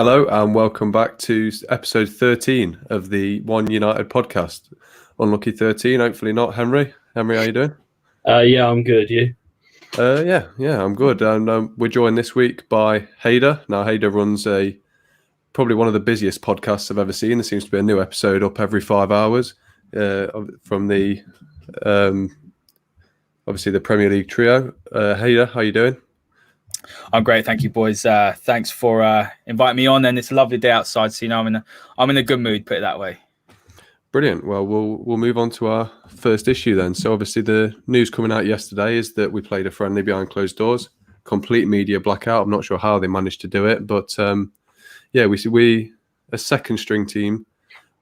Hello and welcome back to episode 13 of the One United podcast. Unlucky 13, hopefully not. Henry, how you doing? Yeah, I'm good. You? Yeah, I'm good. And we're joined this week by Haider. Now, Haider runs probably one of the busiest podcasts I've ever seen. There seems to be a new episode up every 5 hours from the obviously the Premier League trio. Haider, how you doing? I'm great, thank you, boys. Thanks for inviting me on, and it's a lovely day outside, so I'm in a good mood. Put it that way. Brilliant. Well, we'll move on to our first issue then. So obviously the news coming out yesterday is that we played a friendly behind closed doors, complete media blackout. I'm not sure how they managed to do it, but we a second string team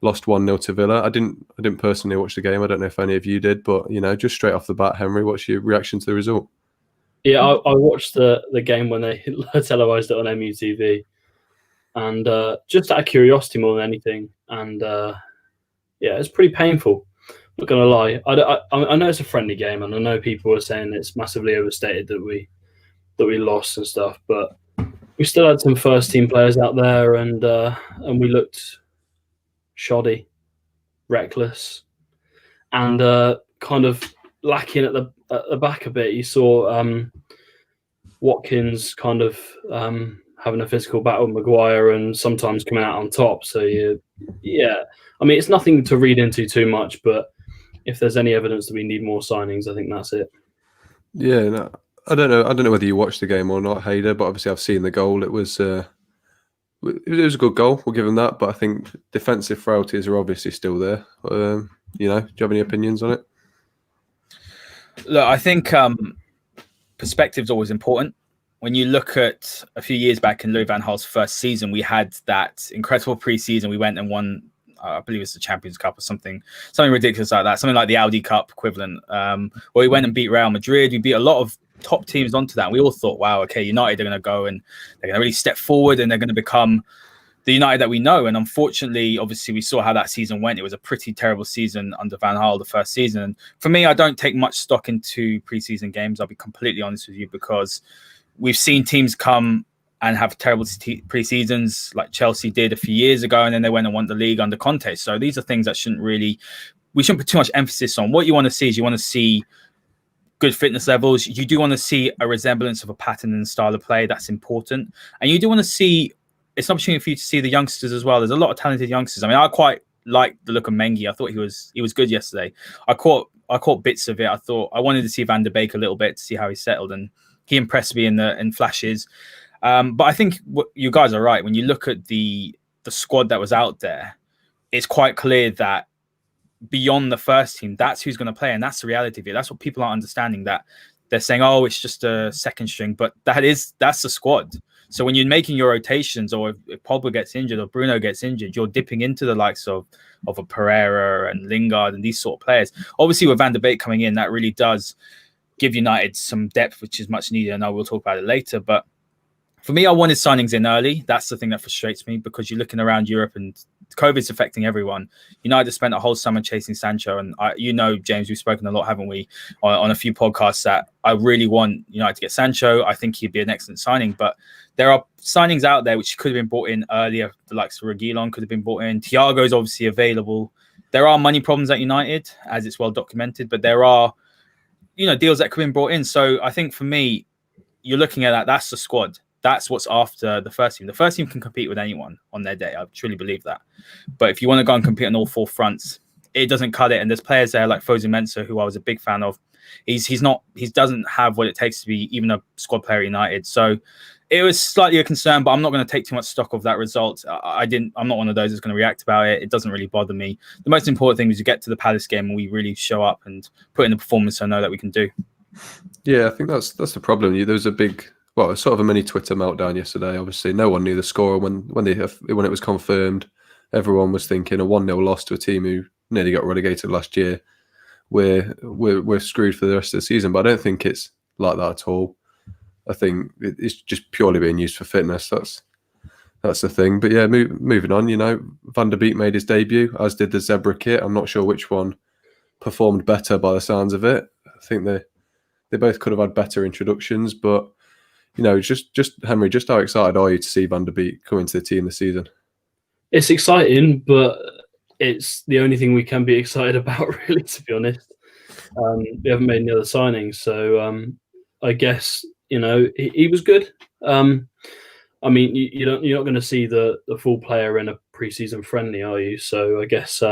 lost 1-0 to Villa. I didn't personally watch the game. I don't know if any of you did, but just straight off the bat, Henry, what's your reaction to the result? Yeah, I watched the game when they televised it on MUTV, and just out of curiosity more than anything, and it's pretty painful. Not gonna lie, I know it's a friendly game, and I know people are saying it's massively overstated that we lost and stuff, but we still had some first team players out there, and we looked shoddy, reckless, and kind of lacking at the back a bit. You saw Watkins kind of having a physical battle with Maguire and sometimes coming out on top. So I mean, it's nothing to read into too much, but if there's any evidence that we need more signings, I think that's it. Yeah, no, I don't know whether you watched the game or not, Haider, but obviously I've seen the goal. It was a good goal. We'll give him that, but I think defensive frailties are obviously still there. Do you have any opinions on it? Look, I think perspective is always important. When you look at a few years back in Louis van Gaal's first season, we had that incredible pre-season. We went and won, I believe it's the Champions Cup or something ridiculous like that, something like the Audi Cup equivalent, where we went and beat Real Madrid. We beat a lot of top teams onto that. And we all thought, wow, okay, United are going to go and they're going to really step forward and they're going to become the United that we know. And unfortunately, obviously, we saw how that season went. It was a pretty terrible season under Van Gaal, the first season. And for me, I don't take much stock into preseason games. I'll be completely honest with you, because we've seen teams come and have terrible pre-seasons like Chelsea did a few years ago, and then they went and won the league under Conte. So these are things that we shouldn't put too much emphasis on. What you want to see is you want to see good fitness levels. You do want to see a resemblance of a pattern and style of play. That's important. And you do want to see, it's an opportunity for you to see the youngsters as well. There's a lot of talented youngsters. I mean, I quite like the look of Mengi. I thought he was good yesterday. I caught bits of it. I wanted to see Van der Beek a little bit to see how he settled, and he impressed me in flashes. But I think you guys are right. When you look at the squad that was out there, it's quite clear that beyond the first team, that's who's going to play, and that's the reality of it. That's what people aren't understanding. That they're saying, "Oh, it's just a second string," but that's the squad. So when you're making your rotations, or if Pogba gets injured or Bruno gets injured, you're dipping into the likes of a Pereira and Lingard and these sort of players. Obviously, with Van der Beek coming in, that really does give United some depth, which is much needed. And I will talk about it later. But for me, I wanted signings in early. That's the thing that frustrates me, because you're looking around Europe and COVID's affecting everyone. United spent a whole summer chasing Sancho. And James, we've spoken a lot, haven't we, on a few podcasts, that I really want United to get Sancho. I think he'd be an excellent signing. But there are signings out there which could have been brought in earlier. The likes of Reguilon could have been brought in. Thiago is obviously available. There are money problems at United, as it's well documented. But there are deals that could have been brought in. So I think for me, you're looking at that. That's the squad. That's what's after the first team. The first team can compete with anyone on their day. I truly believe that. But if you want to go and compete on all four fronts, it doesn't cut it. And there's players there like Fosu Mensah, who I was a big fan of. He doesn't have what it takes to be even a squad player at United. So it was slightly a concern, but I'm not going to take too much stock of that result. I'm not one of those that's going to react about it. It doesn't really bother me. The most important thing is to get to the Palace game and we really show up and put in the performance I know that we can do. Yeah, I think that's the problem. There was sort of a mini Twitter meltdown yesterday. Obviously, no one knew the score when it was confirmed. Everyone was thinking a 1-0 loss to a team who nearly got relegated last year. We're screwed for the rest of the season. But I don't think it's like that at all. I think it's just purely being used for fitness. That's the thing. But yeah, moving on. Van der Beek made his debut, as did the Zebra kit. I'm not sure which one performed better by the sounds of it. I think they both could have had better introductions, but just Henry, just how excited are you to see Van der Beek come into the team this season? It's exciting, but it's the only thing we can be excited about, really, to be honest. We haven't made any other signings, so I guess he was good. I mean, you're not going to see the full player in a preseason friendly, are you? So I guess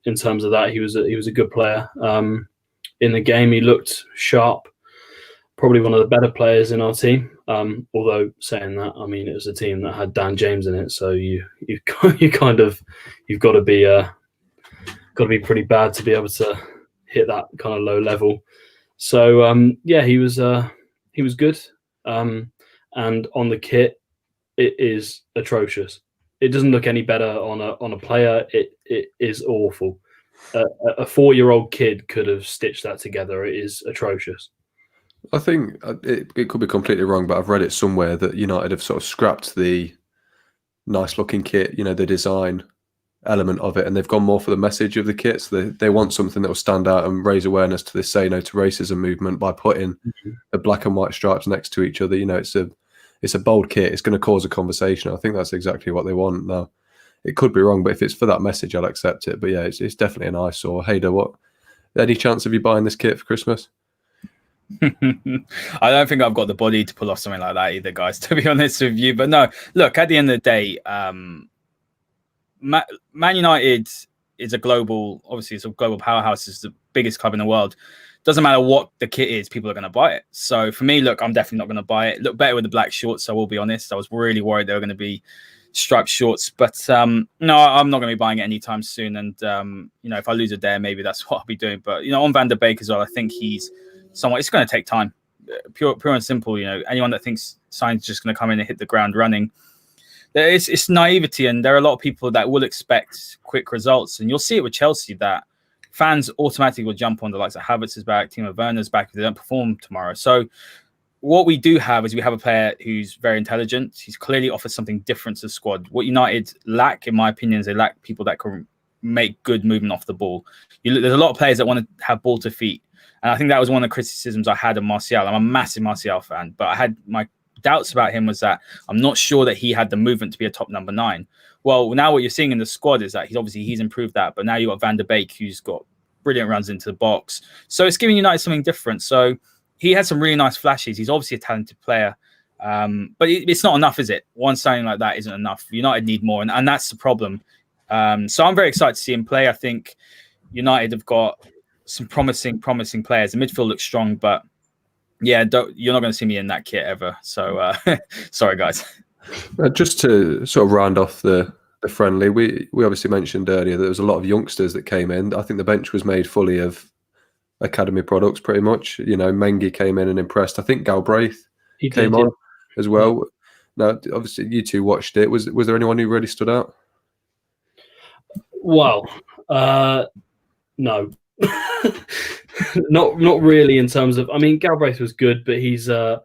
in terms of that, he was a good player. In the game, he looked sharp. Probably one of the better players in our team. Although saying that, I mean, it was a team that had Dan James in it, so you've got to be pretty bad to be able to hit that kind of low level. So he was good. And on the kit, it is atrocious. It doesn't look any better on a player. It is awful. A 4-year-old kid could have stitched that together. It is atrocious. I think it could be completely wrong, but I've read it somewhere that United have sort of scrapped the nice looking kit, the design element of it, and they've gone more for the message of the kit. So they want something that will stand out and raise awareness to this Say No to Racism movement by putting the black and white stripes next to each other. It's a bold kit. It's going to cause a conversation. I think that's exactly what they want. Now, it could be wrong, but if it's for that message, I'll accept it. But yeah, it's definitely an eyesore. Haider, any chance of you buying this kit for Christmas? I don't think I've got the body to pull off something like that either, guys, to be honest with you. But no, look, at the end of the day, Man United is a global powerhouse. It's the biggest club in the world. Doesn't matter what the kit is, people are going to buy it. So for me, look, I'm definitely not going to buy it. Look better with the black shorts, I will be honest. I was really worried they were going to be striped shorts, but no, I'm not going to be buying it anytime soon. And if I lose a day, maybe that's what I'll be doing. But on Van der Beek as well, I think he's someone. It's going to take time, pure and simple. Anyone that thinks signing's just going to come in and hit the ground running, it's naivety, and there are a lot of people that will expect quick results, and you'll see it with Chelsea that fans automatically will jump on the likes of Havertz is back, Timo Werner's back if they don't perform tomorrow. So what we do have is we have a player who's very intelligent. He's clearly offers something different to the squad. What United lack, in my opinion, is they lack people that can make good movement off the ball. There's a lot of players that want to have ball to feet, and I think that was one of the criticisms I had of Martial. I'm a massive Martial fan, but I had my doubts about him was that I'm not sure that he had the movement to be a top number 9. Well, now what you're seeing in the squad is that he's improved that, but now you've got Van der Beek who's got brilliant runs into the box. So it's giving United something different. So he had some really nice flashes. He's obviously a talented player, but it's not enough, is it? One signing like that isn't enough. United need more, and that's the problem. So I'm very excited to see him play. I think United have got some promising players. The midfield looks strong, but yeah, you're not going to see me in that kit ever. So sorry, guys. Just to sort of round off the friendly, we obviously mentioned earlier that there was a lot of youngsters that came in. I think the bench was made fully of academy products pretty much. Mengi came in and impressed. I think Galbraith came on as well. Now, obviously, you two watched it. Was there anyone who really stood out? Well, no. not really in terms of. I mean, Galbraith was good, but he's a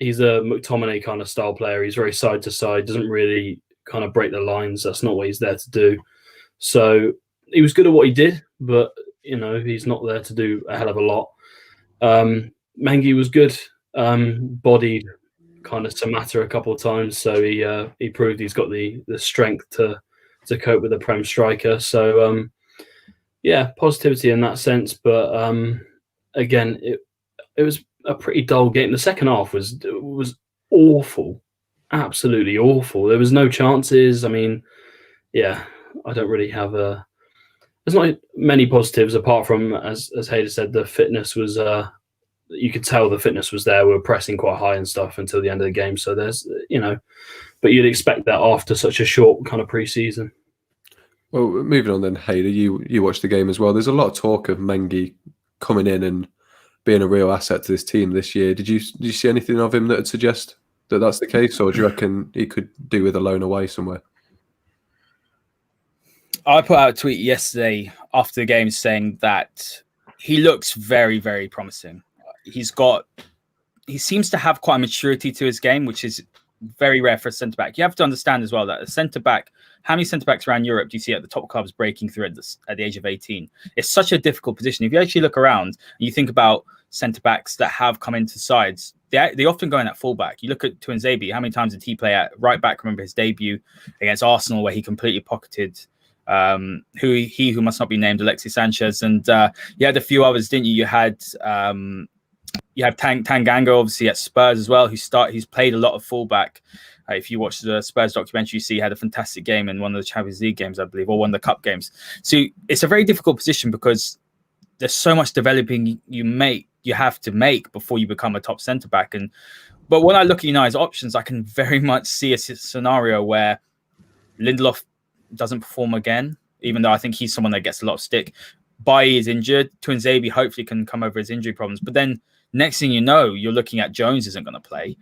McTominay kind of style player. He's very side to side, doesn't really kind of break the lines. That's not what he's there to do. So he was good at what he did, but he's not there to do a hell of a lot. Mengi was good, bodied kind of Samatta a couple of times, so he proved he's got the strength to cope with a Prem striker. So yeah, positivity in that sense, but again, it was a pretty dull game. The second half was awful, absolutely awful. There was no chances. I mean, yeah, I don't really have there's not many positives apart from, as Haider said, the fitness was. You could tell the fitness was there. We were pressing quite high and stuff until the end of the game. So there's, but you'd expect that after such a short kind of pre-season. Well, moving on then, Haider, you watched the game as well. There's a lot of talk of Mengi coming in and being a real asset to this team this year. Did you see anything of him that would suggest that that's the case, or do you reckon he could do with a loan away somewhere? I put out a tweet yesterday after the game saying that he looks very, very promising. He seems to have quite a maturity to his game, which is very rare for a centre-back. You have to understand as well that a centre-back, how many centre-backs around Europe do you see at the top clubs breaking through at the age of 18? It's such a difficult position. If you actually look around and you think about centre-backs that have come into sides, they often go in at fullback. You look at Tuanzebe, how many times did he play at right back? Remember his debut against Arsenal where he completely pocketed who must not be named, Alexis Sanchez, and you had a few others, didn't you? You have Tanganga obviously at Spurs as well, he's played a lot of fullback. If you watch the Spurs documentary, you see he had a fantastic game in one of the Champions League games, I believe, or one of the cup games. So it's a very difficult position because there's so much developing you have to make before you become a top centre back. But when I look at United's options, I can very much see a scenario where Lindelof doesn't perform again, even though I think he's someone that gets a lot of stick. Bailly is injured. Tuanzebe hopefully can come over his injury problems. But then next thing you know, you're looking at Jones isn't going to play.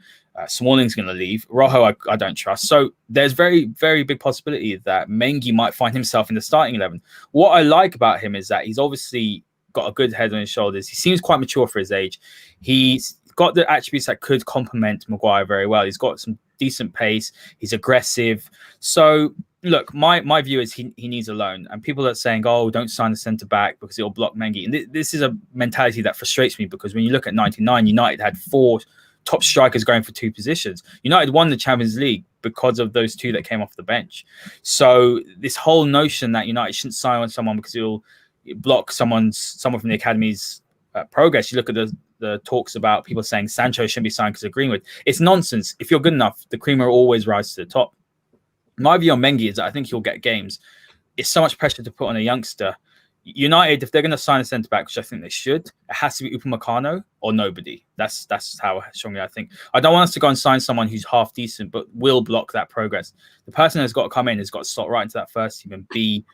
Smalling's going to leave. Rojo, I don't trust. So there's very, very big possibility that Mengi might find himself in the starting 11. What I like about him is that he's obviously got a good head on his shoulders. He seems quite mature for his age. He's got the attributes that could complement Maguire very well. He's got some decent pace. He's aggressive. So look, my view is he needs a loan. And people are saying, oh, don't sign the centre back because it'll block Mengi. And this is a mentality that frustrates me because when you look at 99, United had 4 top strikers going for 2 positions. United won the Champions League because of those 2 that came off the bench. So this whole notion that United shouldn't sign on someone because it'll block someone from the academy's progress. You look at the talks about people saying Sancho shouldn't be signed because of Greenwood. It's nonsense. If you're good enough, the cream will always rise to the top. My view on Mengi is that I think he'll get games. It's so much pressure to put on a youngster. United, if they're going to sign a centre-back, which I think they should, it has to be Upamecano or nobody. That's how strongly I think. I don't want us to go and sign someone who's half decent but will block that progress. The person that's got to come in has got to slot right into that first team and be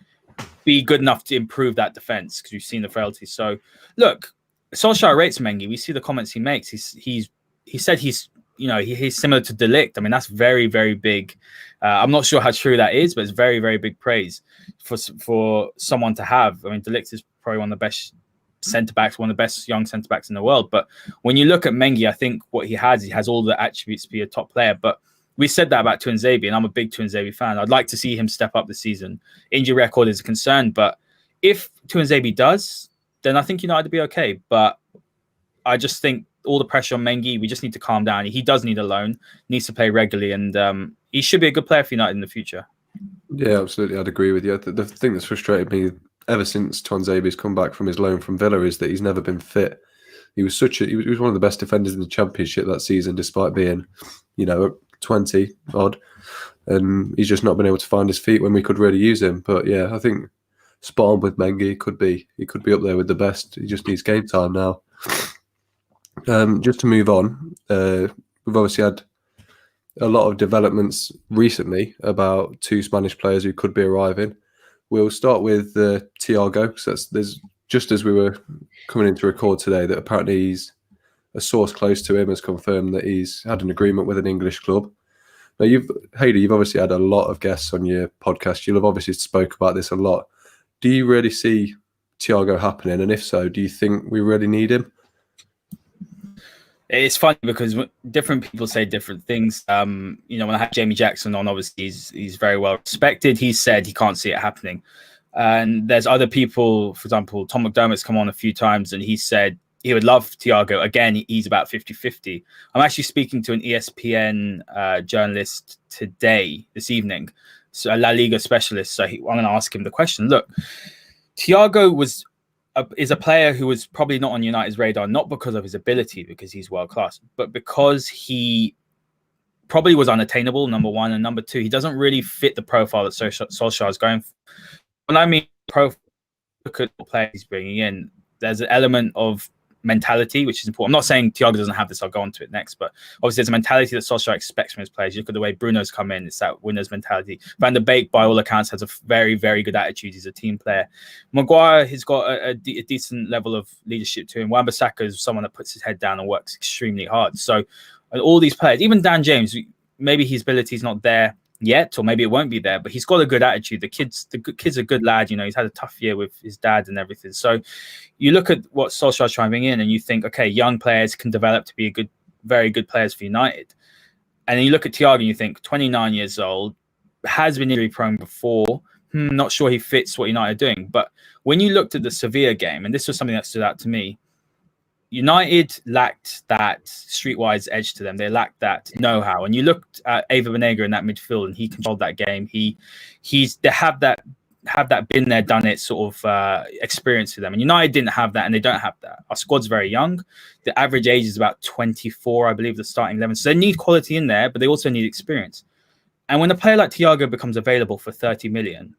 good enough to improve that defence because we've seen the frailties. So, look, Solskjaer rates Mengi. We see the comments he makes. He said he's similar to De Ligt. I mean, that's very, very big. I'm not sure how true that is, but it's very, very big praise for someone to have. I mean, De Ligt is probably one of the best centre-backs, one of the best young centre-backs in the world. But when you look at Mengi, I think what he has all the attributes to be a top player. But we said that about Tuanzebe, and I'm a big Tuanzebe fan. I'd like to see him step up this season. Injury record is a concern, but if Tuanzebe does, then I think United will be okay. But I just think all the pressure on Mengi, we just need to calm down. He does need a loan, needs to play regularly, and he should be a good player for United in the future. Yeah, absolutely. I'd agree with you. The thing that's frustrated me ever since Tuanzebe's come back from his loan from Villa is that he's never been fit. He was one of the best defenders in the Championship that season, despite being, 20 odd, and he's just not been able to find his feet when we could really use him. But yeah, I think spot on with Mengi. He could be up there with the best. He just needs game time now. Just to move on, we've obviously had a lot of developments recently about 2 Spanish players who could be arriving. We'll start with Thiago. So there's just as we were coming in to record today, that apparently a source close to him has confirmed that he's had an agreement with an English club. Now, Haider, you've obviously had a lot of guests on your podcast. You'll have obviously spoke about this a lot. Do you really see Thiago happening? And if so, do you think we really need him? It's funny because different people say different things. When I had Jamie Jackson on, obviously he's very well respected. He said he can't see it happening. And there's other people, for example, Tom McDermott's come on a few times and he said he would love Thiago. Again, he's about 50-50. I'm actually speaking to an ESPN journalist this evening, so a La Liga specialist. So I'm going to ask him the question. Look, Thiago is a player who was probably not on United's radar, not because of his ability, because he's world class, but because he probably was unattainable, number one, and number two, he doesn't really fit the profile that Solskjaer is going for. When I mean profile, look at the players he's bringing in, there's an element of mentality, which is important. I'm not saying Thiago doesn't have this. I'll go on to it next, but obviously there's a mentality that Solskjaer expects from his players. You look at the way Bruno's come in, it's that winner's mentality. Van der Beek, by all accounts, has a very, very good attitude. He's a team player. Maguire has got a decent level of leadership to him. Wan-Bissaka is someone that puts his head down and works extremely hard. So all these players, even Dan James, maybe his ability is not there yet, or maybe it won't be there, but he's got a good attitude. The kid's a good lad. He's had a tough year with his dad and everything. So you look at what Solskjaer's trying to bring in and you think, okay, young players can develop to be very good players for United. And then you look at Thiago and you think 29 years old, has been injury prone before. Not sure he fits what United are doing. But when you looked at the Sevilla game, and this was something that stood out to me, United lacked that streetwise edge to them. They lacked that know-how. And you looked at Ava Benega in that midfield, and he controlled that game. They have that been there, done it sort of experience for them. And United didn't have that, and they don't have that. Our squad's very young. The average age is about 24, I believe, the starting 11. So they need quality in there, but they also need experience. And when a player like Thiago becomes available for 30 million,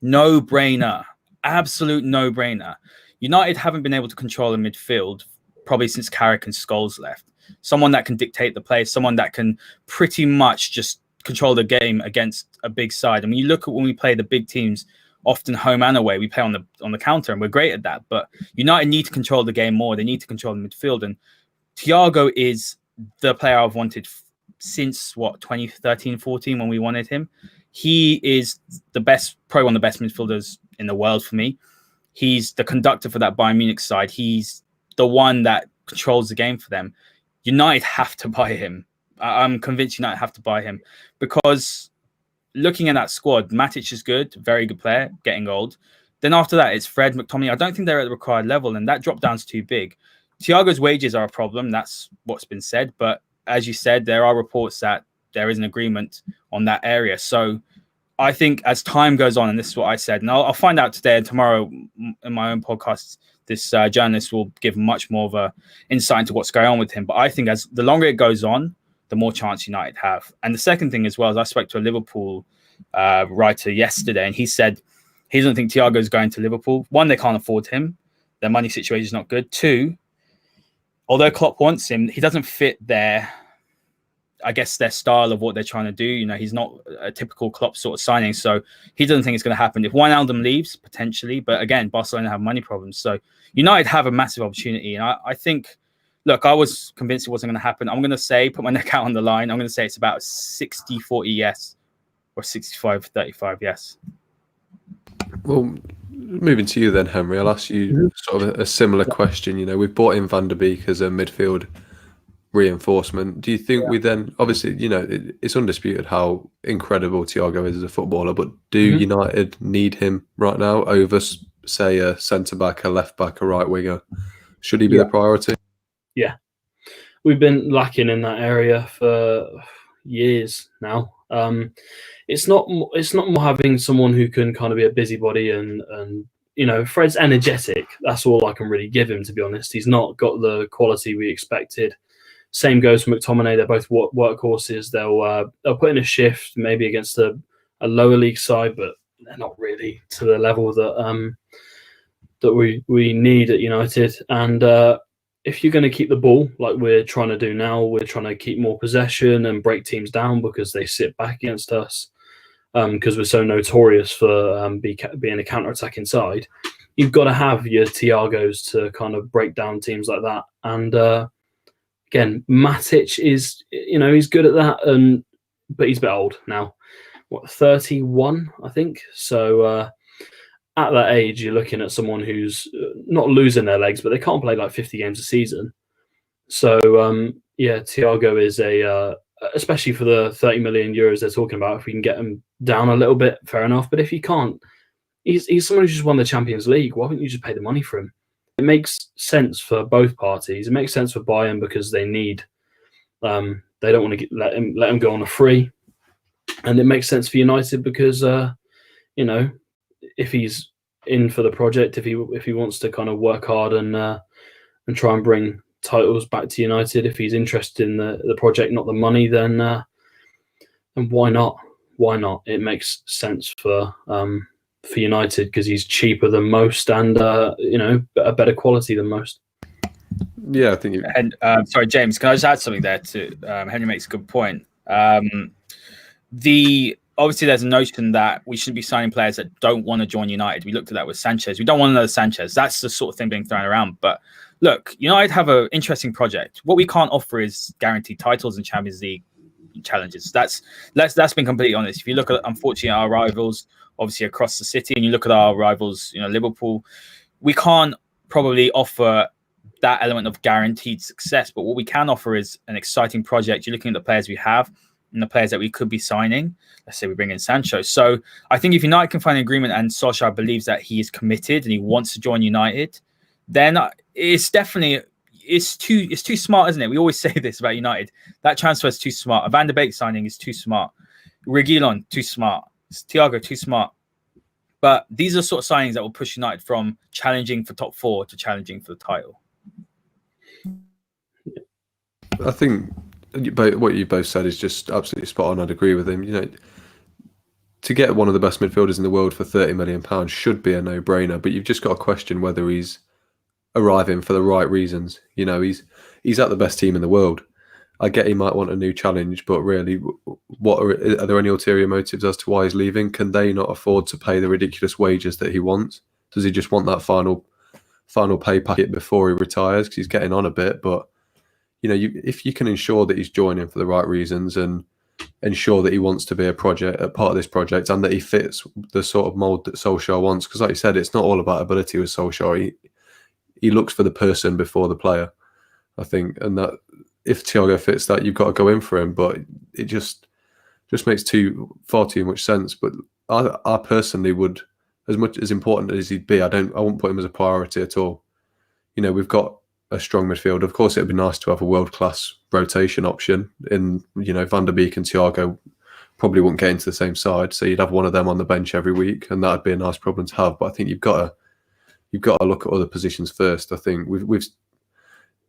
no-brainer, absolute no-brainer. United haven't been able to control a midfield probably since Carrick and Scholes left. Someone that can dictate the play, someone that can pretty much just control the game against a big side. And when you look at when we play the big teams, often home and away, we play on the counter, and we're great at that. But United need to control the game more. They need to control the midfield. And Thiago is the player I've wanted since 2013-14 when we wanted him. He is probably one of the best midfielders in the world for me. He's the conductor for that Bayern Munich side. He's the one that controls the game for them. United have to buy him. I'm convinced United have to buy him, because looking at that squad, Matic is good, very good player, getting old. Then after that, it's Fred, McTominay. I don't think they're at the required level, and that drop down's too big. Thiago's wages are a problem. That's what's been said. But as you said, there are reports that there is an agreement on that area. So I think as time goes on, and this is what I said, and I'll find out today and tomorrow in my own podcast, this journalist will give much more of a insight into what's going on with him. But I think as the longer it goes on, the more chance United have. And the second thing as well is I spoke to a Liverpool writer yesterday, and he said he doesn't think Thiago is going to Liverpool. One, they can't afford him. Their money situation is not good. Two, although Klopp wants him, he doesn't fit their style of what they're trying to do. You know, he's not a typical Klopp sort of signing, so he doesn't think it's going to happen. If Wijnaldum leaves, potentially, but again, Barcelona have money problems. So United have a massive opportunity, and I think, look, I was convinced it wasn't going to happen. I'm going to say, put my neck out on the line, I'm going to say it's about 60-40 yes, or 65-35 yes. Well, moving to you then, Henry, I'll ask you sort of a similar question. You know, we've brought in Van der Beek as a midfield reinforcement. Do you think we then, obviously, you know, it's undisputed how incredible Thiago is as a footballer, but do United need him right now over, say, a centre-back, a left-back, a right winger? Should he be the priority? Yeah. We've been lacking in that area for years now. It's not more having someone who can kind of be a busybody and you know, Fred's energetic. That's all I can really give him, to be honest. He's not got the quality we expected. Same goes for McTominay. They're both workhorses. They'll put in a shift maybe against a lower league side, but they're not really to the level that we need at United. And if you're going to keep the ball like we're trying to do now, we're trying to keep more possession and break teams down because they sit back against us, because we're so notorious for being a counter-attacking side. You've got to have your Thiagos to kind of break down teams like that. And again, Matic is, you know, he's good at that, but he's a bit old now. 31, I think. So at that age, you're looking at someone who's not losing their legs, but they can't play like 50 games a season. So Thiago is especially for the 30 million euros they're talking about. If we can get him down a little bit, fair enough. But if you can't, he's someone who just won the Champions League. Why wouldn't you just pay the money for him? It makes sense for both parties. It makes sense for Bayern because they need, they don't want to let him go on a free, and it makes sense for United because you know, if he's in for the project, if he wants to kind of work hard and try and bring titles back to United, if he's interested in the project, not the money, then and why not? Why not? It makes sense for United because he's cheaper than most and you know, a better quality than most. Yeah, I think you. And sorry, James, can I just add something there too? Henry makes a good point. Obviously, there's a notion that we shouldn't be signing players that don't want to join United. We looked at that with Sanchez. We don't want another Sanchez. That's the sort of thing being thrown around. But look, United have an interesting project. What we can't offer is guaranteed titles and Champions League challenges. That's been completely honest. If you look at, unfortunately, our rivals, obviously across the city, and you look at our rivals, you know, Liverpool, we can't probably offer that element of guaranteed success. But what we can offer is an exciting project. You're looking at the players we have and the players that we could be signing. Let's say we bring in Sancho. So I think if United can find an agreement and Solskjaer believes that he is committed and he wants to join United, then it's definitely it's too smart, isn't it? We always say this about United. That transfer is too smart. A Van der Beek signing is too smart. Reguilon, too smart. Thiago, too smart. But these are sort of signings that will push United from challenging for top 4 to challenging for the title. I think what you both said is just absolutely spot on. I'd agree with him. You know, to get one of the best midfielders in the world for £30 million should be a no-brainer, but you've just got to question whether he's arriving for the right reasons. You know, he's at the best team in the world. I get he might want a new challenge, but really, are there any ulterior motives as to why he's leaving? Can they not afford to pay the ridiculous wages that he wants? Does he just want that final pay packet before he retires? Because he's getting on a bit, but you know, if you can ensure that he's joining for the right reasons and ensure that he wants to be a part of this project, and that he fits the sort of mold that Solskjaer wants, because like you said, it's not all about ability with Solskjaer. He looks for the person before the player, I think, and that if Thiago fits that, you've got to go in for him. But it just makes far too much sense. But I personally would, as much as important as he'd be, I wouldn't put him as a priority at all. You know, we've got a strong midfield. Of course, it'd be nice to have a world-class rotation option. In, you know, Van der Beek and Thiago probably wouldn't get into the same side, so you'd have one of them on the bench every week, and that'd be a nice problem to have. But I think you've got to look at other positions first. I think we've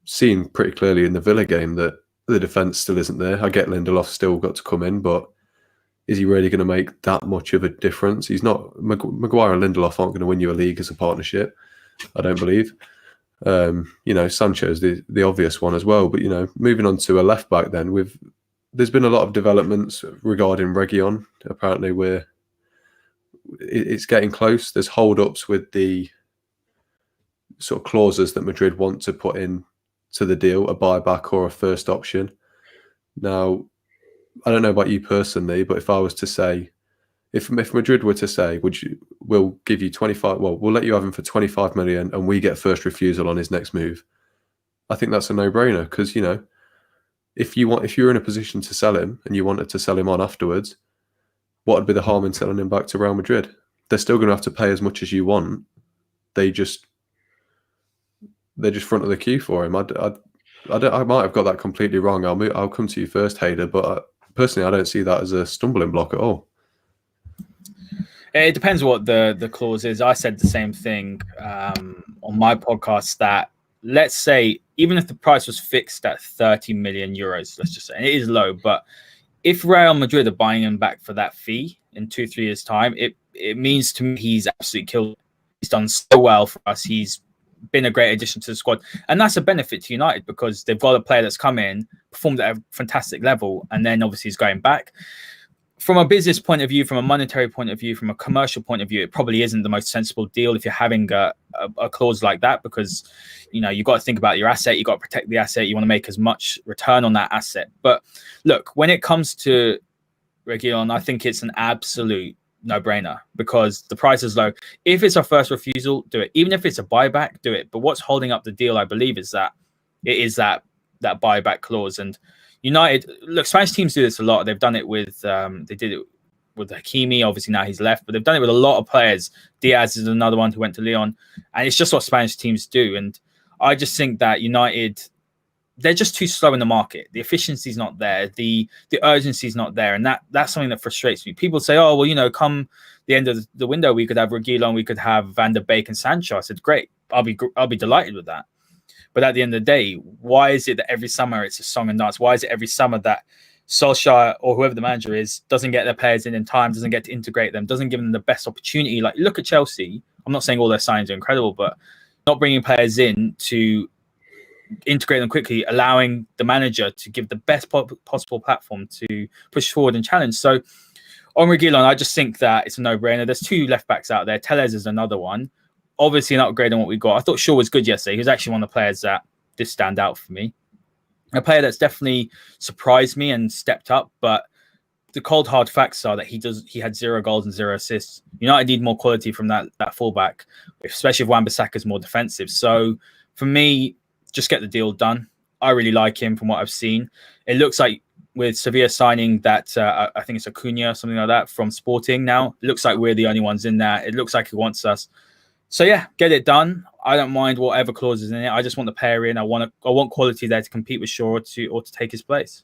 seen pretty clearly in the Villa game that the defence still isn't there. I get Lindelof's still got to come in, but is he really going to make that much of a difference? He's not. Maguire and Lindelof aren't going to win you a league as a partnership, I don't believe. You know, Sancho's the obvious one as well. But, you know, moving on to a left back, then there's been a lot of developments regarding Reguilon. Apparently, it's getting close. There's hold-ups with the sort of clauses that Madrid want to put in to the deal, a buyback or a first option. Now, I don't know about you personally, but if I was to say, if Madrid were to say, we'll give you 25, well, we'll let you have him for 25 million and we get first refusal on his next move, I think that's a no-brainer, because, you know, if you're in a position to sell him and you wanted to sell him on afterwards, what would be the harm in selling him back to Real Madrid? They're still going to have to pay as much as you want. They're just front of the queue for him. I might have got that completely wrong. I'll come to you first, Haider, but personally, I don't see that as a stumbling block at all. It depends what the clause is. I said the same thing on my podcast, that let's say even if the price was fixed at 30 million euros, let's just say, and it is low, but if Real Madrid are buying him back for that fee in 2-3 years' time, it means to me he's absolutely killed. He's done so well for us. He's been a great addition to the squad, and that's a benefit to United because they've got a player that's come in, performed at a fantastic level, and then obviously he's going back. From a business point of view, from a monetary point of view, from a commercial point of view, it probably isn't the most sensible deal if you're having a clause like that, because, you know, you've got to think about your asset, you've got to protect the asset, you want to make as much return on that asset. But look, when it comes to Reguilon, I think it's an absolute no-brainer because the price is low. If it's a first refusal, do it. Even if it's a buyback, do it. But what's holding up the deal, I believe, is that buyback clause. And United, look, Spanish teams do this a lot. They've done it with they did it with Hakimi. Obviously now he's left, but they've done it with a lot of players. Diaz is another one who went to Lyon, and it's just what Spanish teams do. And I just think that United, they're just too slow in the market. The efficiency is not there. The urgency is not there. And that's something that frustrates me. People say, oh, well, you know, come the end of the window, we could have Reguilon, we could have Van der Beek and Sancho. I said, great. I'll be delighted with that. But at the end of the day, why is it that every summer it's a song and dance? Why is it every summer that Solskjaer or whoever the manager is doesn't get their players in time, doesn't get to integrate them, doesn't give them the best opportunity? Like, look at Chelsea. I'm not saying all their signings are incredible, but not bringing players in to integrate them quickly, allowing the manager to give the best possible platform to push forward and challenge. So on Reguilon, I just think that it's a no-brainer. There's two left-backs out there. Tellez is another one. Obviously an upgrade on what we got. I thought Shaw was good yesterday. He was actually one of the players that did stand out for me. A player that's definitely surprised me and stepped up, but the cold hard facts are that he had 0 goals and 0 assists. United need more quality from that fullback, especially if Wan-Bissaka is more defensive. So for me, just get the deal done. I really like him from what I've seen. It looks like with Sevilla signing that, I think it's Acuna, something like that, from Sporting now, it looks like we're the only ones in there. It looks like he wants us So yeah, get it done. I don't mind whatever clause is in it. I just want the player in. I want quality there to compete with Shaw or to take his place.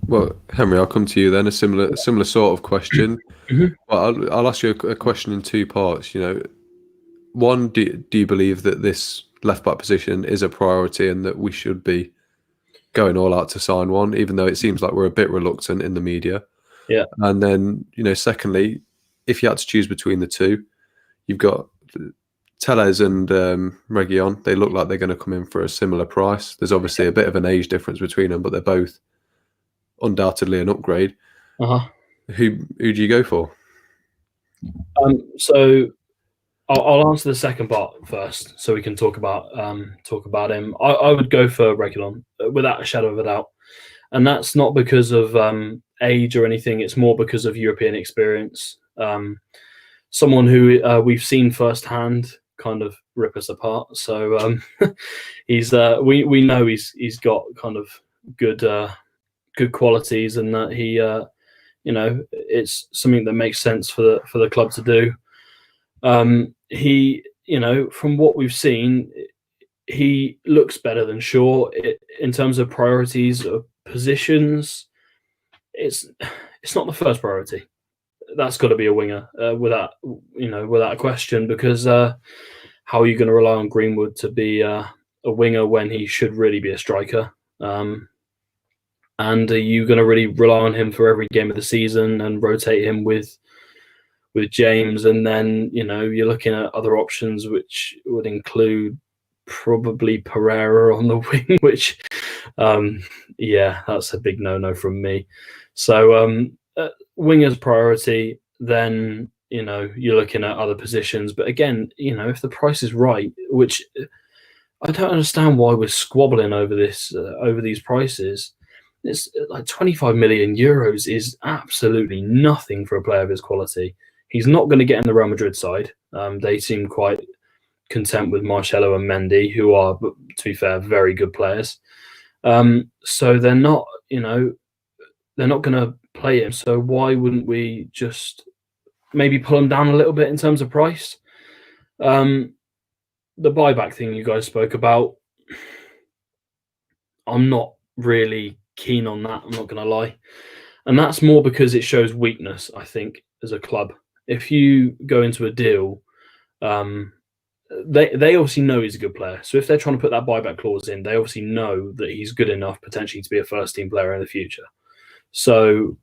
Well, Henry, I'll come to you then. A similar sort of question. Mhm. Well, I'll ask you a question in two parts. One, do you believe that this left back position is a priority and that we should be going all out to sign one, even though it seems like we're a bit reluctant in the media? Yeah. And then, secondly, if you had to choose between the two, you've got Tellez and Reguilon. They look like they're going to come in for a similar price. There's obviously a bit of an age difference between them, but they're both undoubtedly an upgrade. Uh-huh. Who do you go for? So I'll answer the second part first, so we can talk about him. I would go for Reguilon without a shadow of a doubt, and that's not because of age or anything. It's more because of European experience. Someone who we've seen firsthand kind of rip us apart. So he's we know he's got kind of good qualities, and that he it's something that makes sense for the club to do. He, from what we've seen, he looks better than Shaw in terms of priorities of positions. It's not the first priority. That's got to be a winger without a question, because how are you going to rely on Greenwood to be a winger when he should really be a striker? And are you going to really rely on him for every game of the season and rotate him with James? And then, you're looking at other options, which would include probably Pereira on the wing, which, that's a big no-no from me. So winger's priority, then, you're looking at other positions. But again, if the price is right, which I don't understand why we're squabbling over this, over these prices. It's like 25 million euros is absolutely nothing for a player of his quality. He's not going to get in the Real Madrid side. They seem quite content with Marcelo and Mendy, who are, to be fair, very good players. So they're not, they're not going to play him. So why wouldn't we just maybe pull him down a little bit in terms of price? The buyback thing you guys spoke about, I'm not really keen on that, I'm not going to lie. And that's more because it shows weakness, I think, as a club. If you go into a deal, they obviously know he's a good player. So if they're trying to put that buyback clause in, they obviously know that he's good enough potentially to be a first-team player in the future. So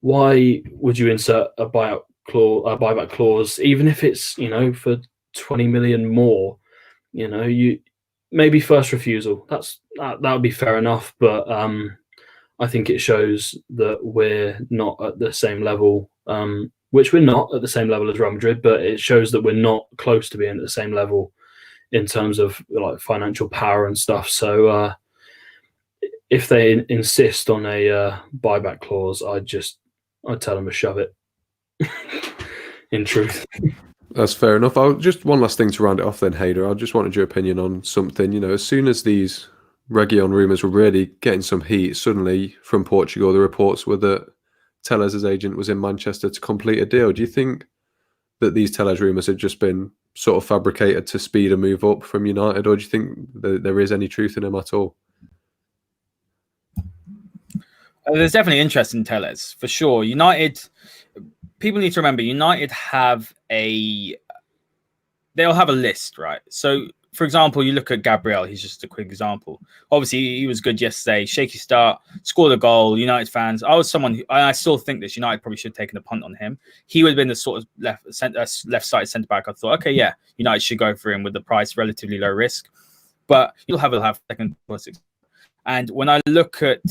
why would you insert a buyback clause, even if it's, for 20 million more? You maybe first refusal. That would be fair enough, but I think it shows that we're not at the same level, which we're not at the same level as Real Madrid, but it shows that we're not close to being at the same level in terms of like financial power and stuff. So if they insist on a buyback clause, I'd tell them to shove it. In truth. That's fair enough. Just one last thing to round it off then, Haider. I just wanted your opinion on something. As soon as these Reguilon rumours were really getting some heat, suddenly from Portugal, the reports were that Tellez's agent was in Manchester to complete a deal. Do you think that these Tellez rumours have just been sort of fabricated to speed a move up from United, or do you think there is any truth in them at all? There's definitely interest in Tellez, for sure. United, people need to remember, United they'll have a list, right? So, for example, you look at Gabriel, he's just a quick example. Obviously, he was good yesterday, shaky start, scored a goal. United fans, I still think this, United probably should have taken a punt on him. He would have been the sort of left-sided centre-back. I thought, okay, yeah, United should go for him with the price, relatively low risk. But you'll have second or sixth. And when I look at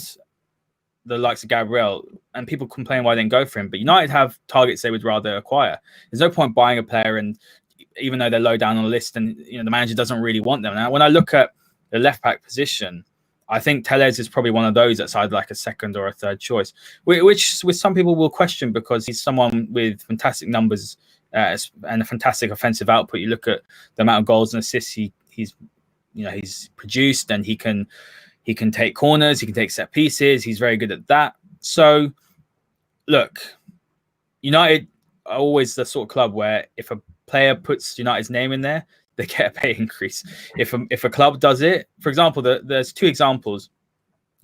the likes of Gabriel, and people complain why they didn't go for him, but United have targets they would rather acquire. There's no point buying a player, and even though they're low down on the list, and the manager doesn't really want them. Now, when I look at the left back position, I think Tellez is probably one of those that's either like a second or a third choice, which with some people will question because he's someone with fantastic numbers and a fantastic offensive output. You look at the amount of goals and assists he's produced, and he can take corners, he can take set pieces. He's very good at that. So, look, United are always the sort of club where if a player puts United's name in there, they get a pay increase. If a club does it, for example, there's two examples.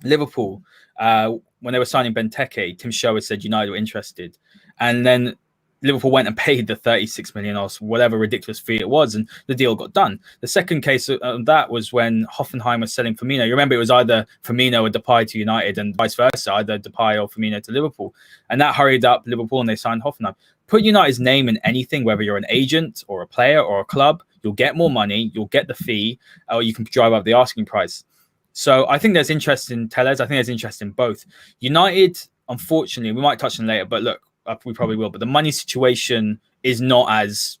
Liverpool, when they were signing Benteke, Tim Sherwood said United were interested, and then Liverpool went and paid the 36 million or whatever ridiculous fee it was, and the deal got done. The second case of that was when Hoffenheim was selling Firmino. You remember it was either Firmino or Depay to United and vice versa, either Depay or Firmino to Liverpool. And that hurried up Liverpool and they signed Hoffenheim. Put United's name in anything, whether you're an agent or a player or a club, you'll get more money, you'll get the fee, or you can drive up the asking price. So I think there's interest in Tellez. I think there's interest in both. United, unfortunately, we might touch on later, but look, we probably will. But the money situation is not as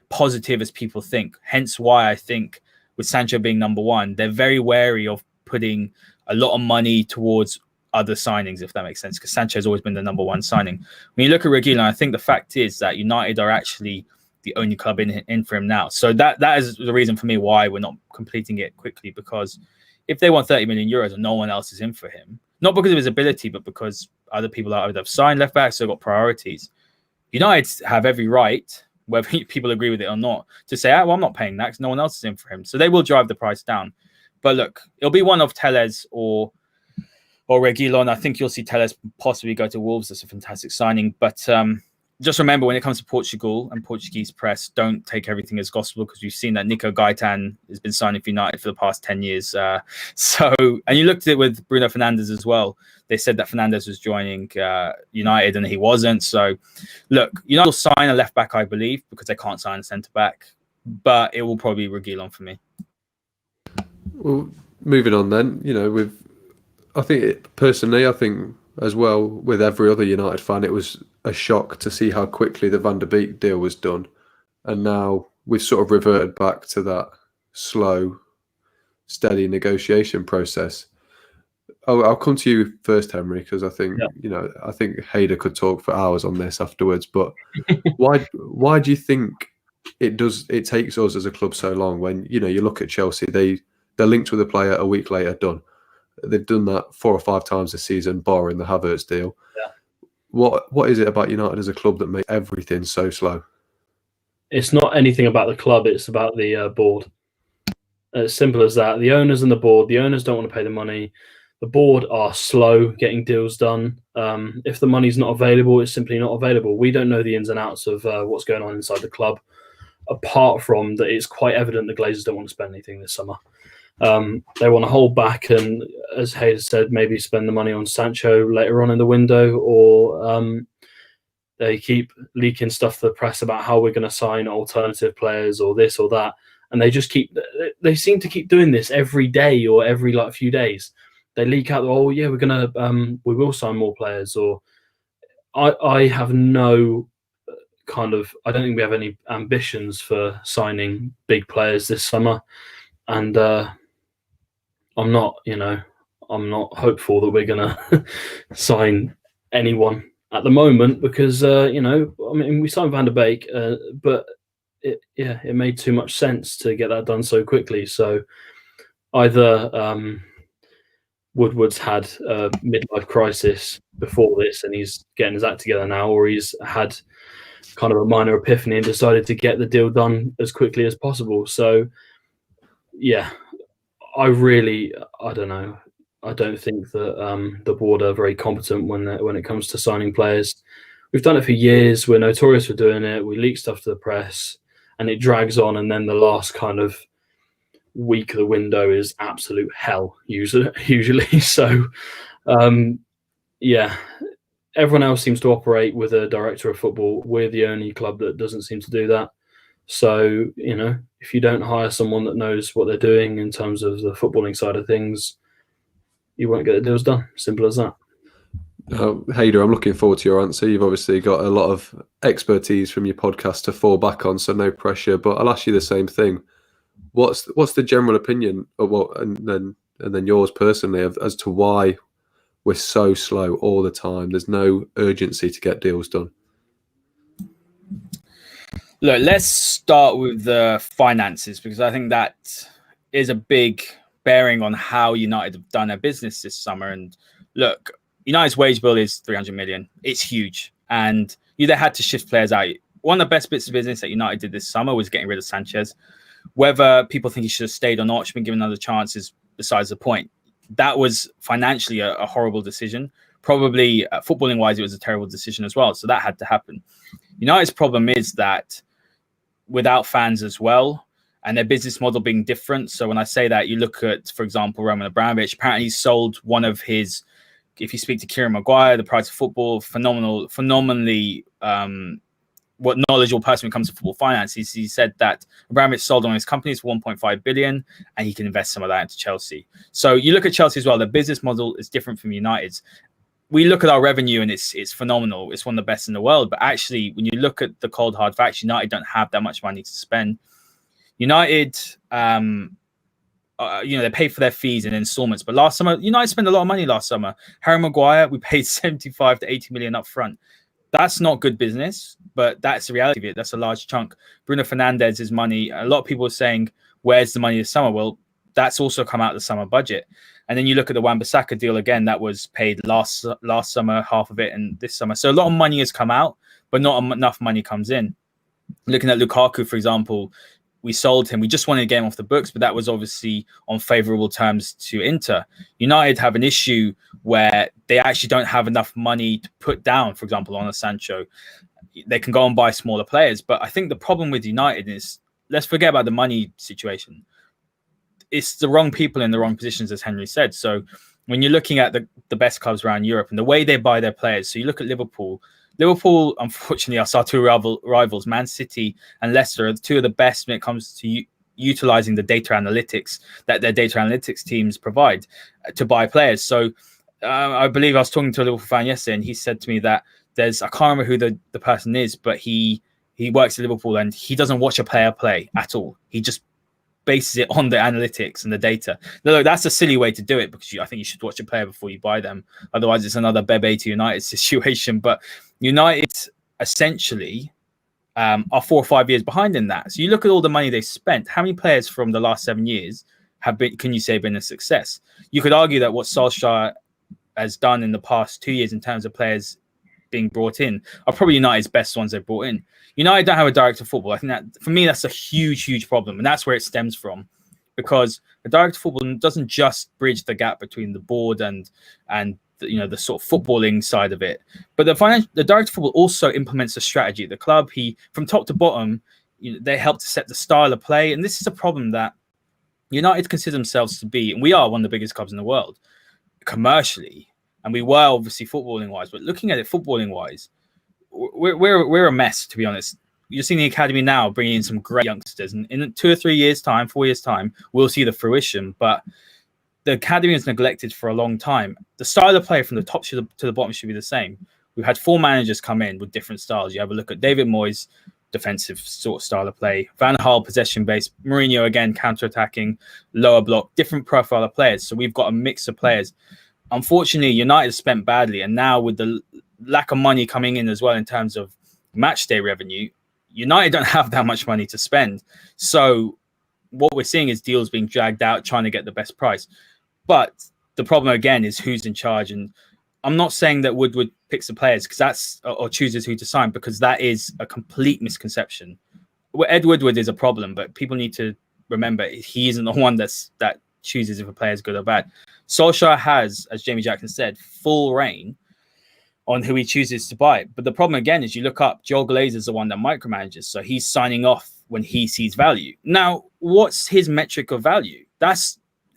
positive as people think. Hence why I think with Sancho being number one, they're very wary of putting a lot of money towards other signings, if that makes sense, because Sancho has always been the number one signing. When you look at Reguilon, I think the fact is that United are actually the only club in for him now. So that is the reason for me why we're not completing it quickly, because if they want 30 million euros and no one else is in for him, not because of his ability, but because other people either have signed left back, so got priorities. United have every right, whether people agree with it or not, to say, well, I'm not paying that because no one else is in for him. So they will drive the price down. But look, it'll be one of Tellez or Reguilon. I think you'll see Tellez possibly go to Wolves. That's a fantastic signing. But just remember, when it comes to Portugal and Portuguese press, don't take everything as gospel, because we've seen that Nico Gaitan has been signing for United for the past 10 years. And you looked at it with Bruno Fernandes as well. They said that Fernandes was joining United and he wasn't. So look, United will sign a left back, I believe, because they can't sign a centre back. But it will probably be Reguilon for me. Well, moving on then, I think as well, with every other United fan, it was a shock to see how quickly the Van der Beek deal was done. And now we've sort of reverted back to that slow, steady negotiation process. I'll come to you first, Henry, because I think, I think Haider could talk for hours on this afterwards. But why do you think it takes us as a club so long when, you look at Chelsea, they're linked with a player a week later, done. They've done that 4 or 5 times this season, barring the Havertz deal. Yeah. What is it about United as a club that makes everything so slow? It's not anything about the club. It's about the board. As simple as that. The owners and the board. The owners don't want to pay the money. The board are slow getting deals done. If the money's not available, it's simply not available. We don't know the ins and outs of what's going on inside the club, apart from that it's quite evident the Glazers don't want to spend anything this summer. They want to hold back and, as Haider said, maybe spend the money on Sancho later on in the window, or they keep leaking stuff to the press about how we're going to sign alternative players or this or that. And they seem to keep doing this every day or every few days. They leak out, we will sign more players. Or I have no I don't think we have any ambitions for signing big players this summer. And I'm not hopeful that we're going to sign anyone at the moment, because, we signed Van der Beek, but it made too much sense to get that done so quickly. So either Woodward's had a midlife crisis before this and he's getting his act together now, or he's had kind of a minor epiphany and decided to get the deal done as quickly as possible. So, yeah, I don't know. I don't think that the board are very competent when it comes to signing players. We've done it for years. We're notorious for doing it. We leak stuff to the press and it drags on. And then the last kind of week of the window is absolute hell, usually. So, everyone else seems to operate with a director of football. We're the only club that doesn't seem to do that. So, if you don't hire someone that knows what they're doing in terms of the footballing side of things, you won't get the deals done. Simple as that. Haider, I'm looking forward to your answer. You've obviously got a lot of expertise from your podcast to fall back on, so no pressure. But I'll ask you the same thing. What's the general opinion of and then yours personally as to why we're so slow all the time? There's no urgency to get deals done. Look, let's start with the finances, because I think that is a big bearing on how United have done their business this summer. And look, United's wage bill is 300 million. It's huge. And you either had to shift players out one of the best bits of business that United did this summer was getting rid of Sanchez. Whether people think he should have stayed or not, should be given another chance, is besides the point. That was financially a horrible decision. Probably footballing wise, it was a terrible decision as well. So that had to happen. United's problem is that without fans as well, and their business model being different. So when I say that, you look at, for example, Roman Abramovich, apparently he sold one of his, if you speak to Kieran Maguire, the price of football, phenomenally what knowledgeable person when it comes to football finance. He said that Abramovich sold one of his companies for 1.5 billion and he can invest some of that into Chelsea. So you look at Chelsea as well, the business model is different from United's. We look at our revenue and it's phenomenal. It's one of the best in the world. But actually, when you look at the cold hard facts, United don't have that much money to spend. United, they pay for their fees in installments. But last summer, United spent a lot of money last summer. Harry Maguire, we paid 75 to 80 million up front. That's not good business, but that's the reality of it. That's a large chunk. Bruno Fernandes's money, a lot of people are saying, where's the money this summer? Well, that's also come out of the summer budget. And then you look at the Wan-Bissaka deal again, that was paid last summer, half of it, and this summer. So a lot of money has come out, but not enough money comes in. Looking at Lukaku, for example, we sold him. We just wanted to get him off the books, but that was obviously on favourable terms to Inter. United have an issue where they actually don't have enough money to put down, for example, on a Sancho. They can go and buy smaller players. But I think the problem with United is, let's forget about the money situation. It's the wrong people in the wrong positions, as Henry said. So when you're looking at the best clubs around Europe and the way they buy their players, so you look at Liverpool, unfortunately, our two rivals, Man City and Leicester, are two of the best when it comes to utilizing the data analytics that their data analytics teams provide to buy players. So I believe I was talking to a Liverpool fan yesterday, and he said to me that I can't remember who the person is, but he works at Liverpool and he doesn't watch a player play at all. He just bases it on the analytics and the data. Now, look, that's a silly way to do it, because I think you should watch a player before you buy them. Otherwise, it's another Bebe to United situation. But United essentially are 4 or 5 years behind in that. So you look at all the money they spent. How many players from the last 7 years can you say been a success? You could argue that what Solskjaer has done in the past 2 years in terms of players being brought in are probably United's best ones they've brought in. United don't have a director of football. I think that, for me, that's a huge problem, and that's where it stems from, because the director of football doesn't just bridge the gap between the board and the sort of footballing side of it, but the director of football also implements a strategy at the club. He, from top to bottom, they help to set the style of play, and this is a problem that United consider themselves to be, and we are one of the biggest clubs in the world commercially, and we were obviously footballing wise, but looking at it footballing wise, we're a mess, to be honest. You're seeing the academy now bringing in some great youngsters, and in 2 or 3 years' time, 4 years' time, we'll see the fruition. But the academy is neglected for a long time. The style of play from the top to the bottom should be the same. We've had 4 managers come in with different styles. You have a look at David Moyes, defensive sort of style of play. Van Gaal, possession-based. Mourinho, again, counter-attacking, lower block, different profile of players. So we've got a mix of players. Unfortunately, United spent badly, and now with the lack of money coming in as well in terms of match day revenue, United don't have that much money to spend. So what we're seeing is deals being dragged out, trying to get the best price. But the problem again is who's in charge. And I'm not saying that Woodward picks the players or chooses who to sign, because that is a complete misconception. Ed Woodward is a problem, but people need to remember he isn't the one that chooses if a player is good or bad. Solskjaer has, as Jamie Jackson said, full reign on who he chooses to buy. But the problem again is, you look up, Joel Glazer is the one that micromanages, so he's signing off when he sees value. Now, what's his metric of value?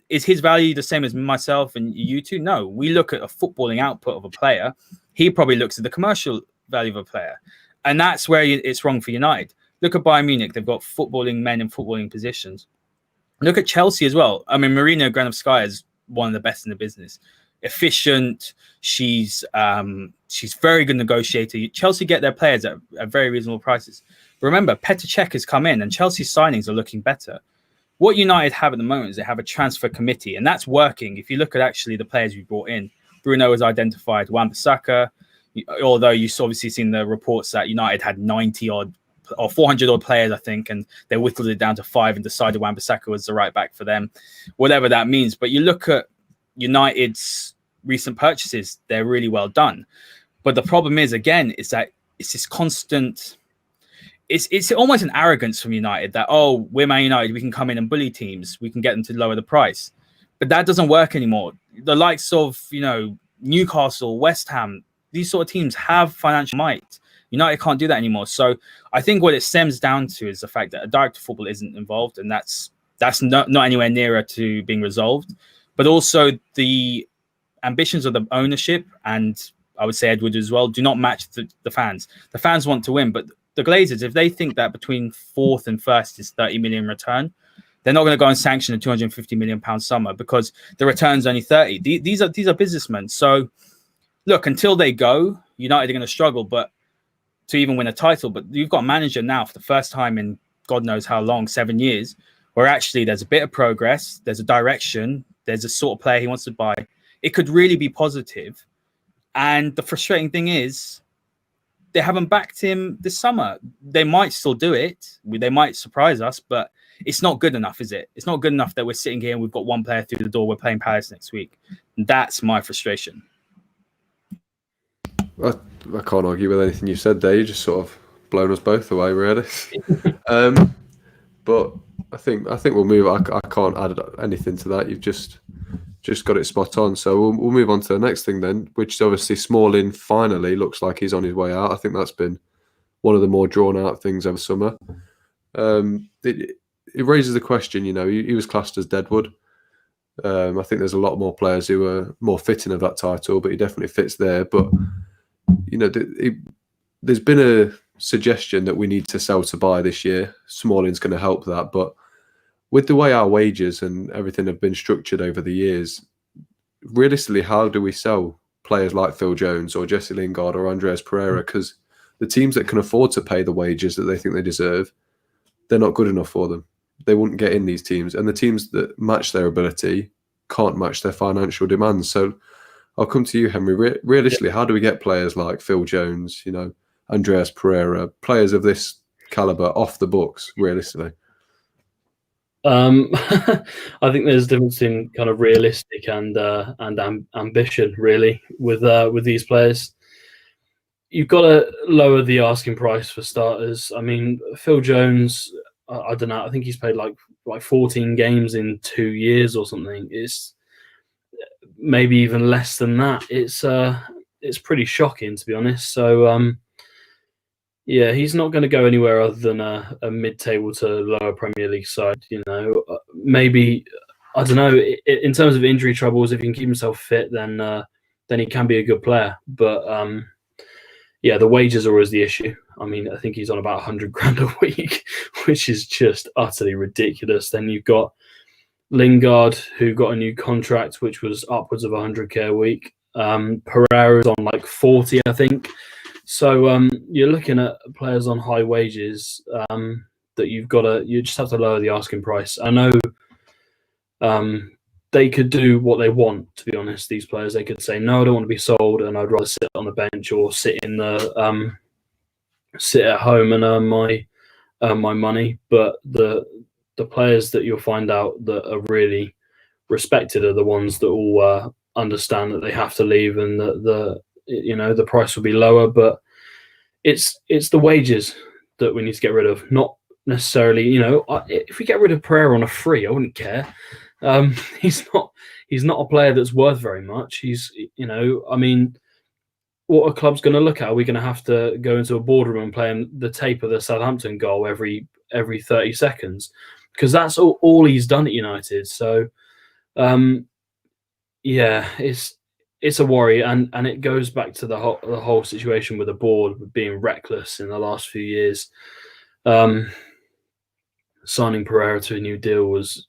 Is his value the same as myself and you two? No, we look at a footballing output of a player. He probably looks at the commercial value of a player, and that's where it's wrong for United. Look at Bayern Munich; they've got footballing men in footballing positions. Look at Chelsea as well. I mean, Marina Granovskaya is one of the best in the business. Efficient. She's very good negotiator. Chelsea get their players at very reasonable prices. But remember, Petr Cech has come in, and Chelsea's signings are looking better. What United have at the moment is they have a transfer committee, and that's working. If you look at actually the players we brought in, Bruno has identified Wan-Bissaka, although you've obviously seen the reports that United had 90 odd or 400 odd players, I think, and they whittled it down to 5 and decided Wan-Bissaka was the right back for them, whatever that means. But you look at United's recent purchases, they're really well done. But the problem is, again, is that it's this constant, it's almost an arrogance from United that, oh, we're Man United, we can come in and bully teams, we can get them to lower the price. But that doesn't work anymore. The likes of, Newcastle, West Ham, these sort of teams have financial might. United can't do that anymore. So I think what it stems down to is the fact that a director of football isn't involved, and that's not anywhere nearer to being resolved. But also the ambitions of the ownership, and I would say Edward as well, do not match the fans. The fans want to win, but the Glazers, if they think that between fourth and first is 30 million return, they're not going to go and sanction a 250 million pound summer because the return's only 30. These are businessmen. So look, until they go, United are going to struggle, but to even win a title. But you've got a manager now for the first time in God knows how long, 7 years, where actually there's a bit of progress, there's a direction, there's a sort of player he wants to buy. It could really be positive. And the frustrating thing is they haven't backed him this summer. They might still do it. They might surprise us, but it's not good enough, is it? It's not good enough that we're sitting here and we've got one player through the door. We're playing Palace next week. And that's my frustration. I can't argue with anything you said there. You just sort of blown us both away, really. But I think we'll move. I can't add anything to that. You've just got it spot on. So we'll move on to the next thing then, which is obviously Smalling finally looks like he's on his way out. I think that's been one of the more drawn out things over summer. It raises the question, he was classed as Deadwood. I think there's a lot more players who are more fitting of that title, but he definitely fits there. But there's been a suggestion that we need to sell to buy this year. Smalling's going to help that, but with the way our wages and everything have been structured over the years, realistically, how do we sell players like Phil Jones or Jesse Lingard or Andreas Pereira? Because the teams that can afford to pay the wages that they think they deserve, they're not good enough for them. They wouldn't get in these teams. And the teams that match their ability can't match their financial demands. So I'll come to you, Henry. Realistically, how do we get players like Phil Jones, Andreas Pereira, players of this caliber off the books, realistically? I think there's a difference in kind of realistic and ambition, really, with these players. You've got to lower the asking price for starters. I mean, Phil Jones, I don't know. I think he's played like 14 games in 2 years or something. It's maybe even less than that. It's pretty shocking, to be honest. So yeah, he's not going to go anywhere other than a mid-table to lower Premier League side. Maybe, I don't know. In terms of injury troubles, if he can keep himself fit, then he can be a good player. But yeah, the wages are always the issue. I mean, I think he's on about 100 grand a week, which is just utterly ridiculous. Then you've got Lingard, who got a new contract, which was upwards of 100k a week. Pereira's on like 40, I think. So you're looking at players on high wages that you just have to lower the asking price. I know they could do what they want, to be honest. These players, they could say, no, I don't want to be sold, and I'd rather sit on the bench or sit at home and earn my money. But the players that you'll find out that are really respected are the ones that will understand that they have to leave, and that the price will be lower. But it's the wages that we need to get rid of, not necessarily. If we get rid of Pereira on a free, I wouldn't care. He's not a player that's worth very much. I mean, what a club's going to look at? Are we going to have to go into a boardroom and play him the tape of the Southampton goal every 30 seconds? Because that's all he's done at United. So yeah, it's a worry, and it goes back to the whole situation with the board being reckless in the last few years. Signing Pereira to a new deal was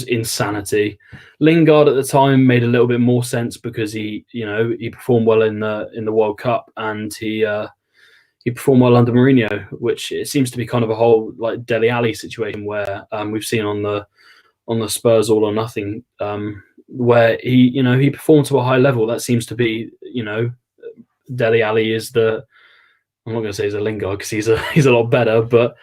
insanity. Lingard at the time made a little bit more sense because he performed well in the World Cup, and he performed well under Mourinho, which it seems to be kind of a whole like Dele Alli situation where we've seen on the Spurs All or Nothing, where he performed to a high level. That seems to be Dele Alli is I'm not going to say he's a Lingard because he's a lot better, but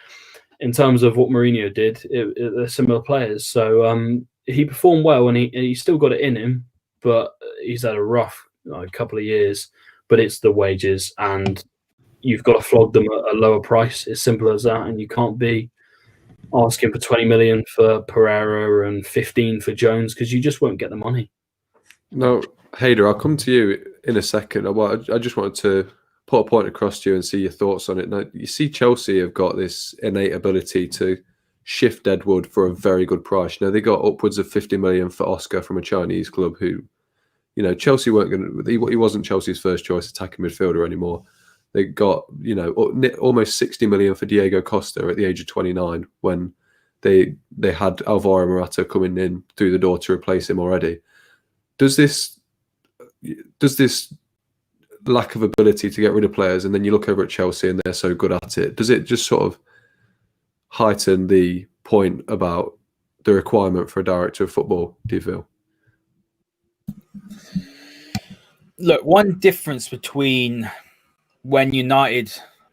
in terms of what Mourinho did, they're similar players. So he performed well, and he still got it in him, but he's had a rough couple of years. But it's the wages, and you've got to flog them at a lower price. It's simple as that, and you can't be asking for 20 million for Pereira and 15 for Jones because you just won't get the money. No, Haider, I'll come to you in a second. I just wanted to put a point across to you and see your thoughts on it. Now, you see Chelsea have got this innate ability to shift Deadwood for a very good price. Now, they got upwards of 50 million for Oscar from a Chinese club who, you know, Chelsea weren't going to, he wasn't Chelsea's first choice attacking midfielder anymore. They got, you know, almost 60 million for Diego Costa at the age of 29 when they had Alvaro Morata coming in through the door to replace him already. Does this lack of ability to get rid of players, and then you look over at Chelsea and they're so good at it, does it just sort of heighten the point about the requirement for a director of football, do you feel? Look, one difference between when United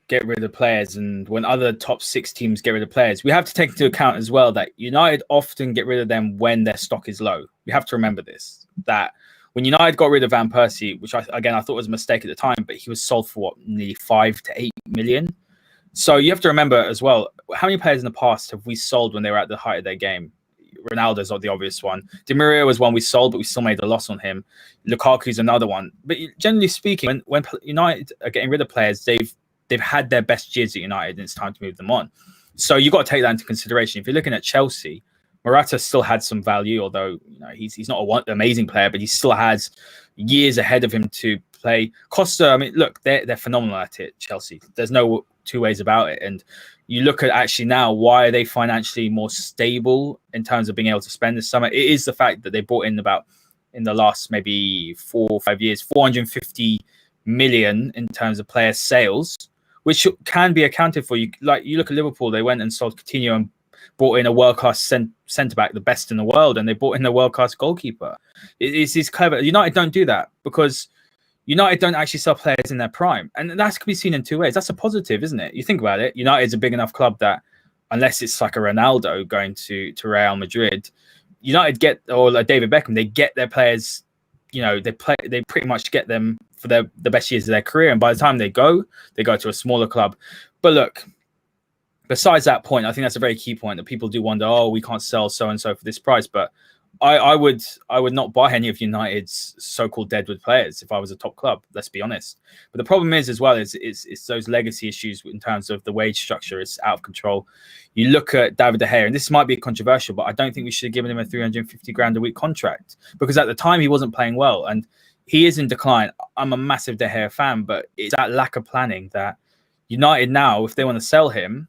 get rid of players and when other top 6 teams get rid of players, we have to take into account as well that United often get rid of them when their stock is low. We have to remember this, that when United got rid of Van Persie, which I thought was a mistake at the time, but he was sold for nearly 5 to 8 million. So you have to remember as well, how many players in the past have we sold when they were at the height of their game? Ronaldo's not the obvious one. Di Maria was one we sold, but we still made a loss on him. Lukaku's another one. But generally speaking, when United are getting rid of players, they've had their best years at United, and it's time to move them on. So you've got to take that into consideration. If you're looking at Chelsea, Morata still had some value, although he's not an amazing player, but he still has years ahead of him to play. Costa, I mean, look, they're phenomenal at it, Chelsea. There's no two ways about it. And you look at actually now, why are they financially more stable in terms of being able to spend this summer? It is the fact that they brought in in the last maybe 4 or 5 years, 450 million in terms of player sales, which can be accounted for. You look at Liverpool, they went and sold Coutinho and brought in a world-class centre-back, the best in the world, and they brought in a world-class goalkeeper. It's clever. United don't do that because United don't actually sell players in their prime. And that can be seen in 2 ways. That's a positive, isn't it? You think about it, United's a big enough club that unless it's like a Ronaldo going to Real Madrid, United or like David Beckham, they get their players, they pretty much get them for the best years of their career. And by the time they go to a smaller club. But look, besides that point, I think that's a very key point that people do wonder, oh, we can't sell so-and-so for this price. But I would not buy any of United's so-called deadwood players if I was a top club, let's be honest. But the problem is as well is those legacy issues in terms of the wage structure is out of control. You look at David De Gea, and this might be controversial, but I don't think we should have given him a 350 grand a week contract because at the time he wasn't playing well and he is in decline. I'm a massive De Gea fan, but it's that lack of planning that United now, if they want to sell him,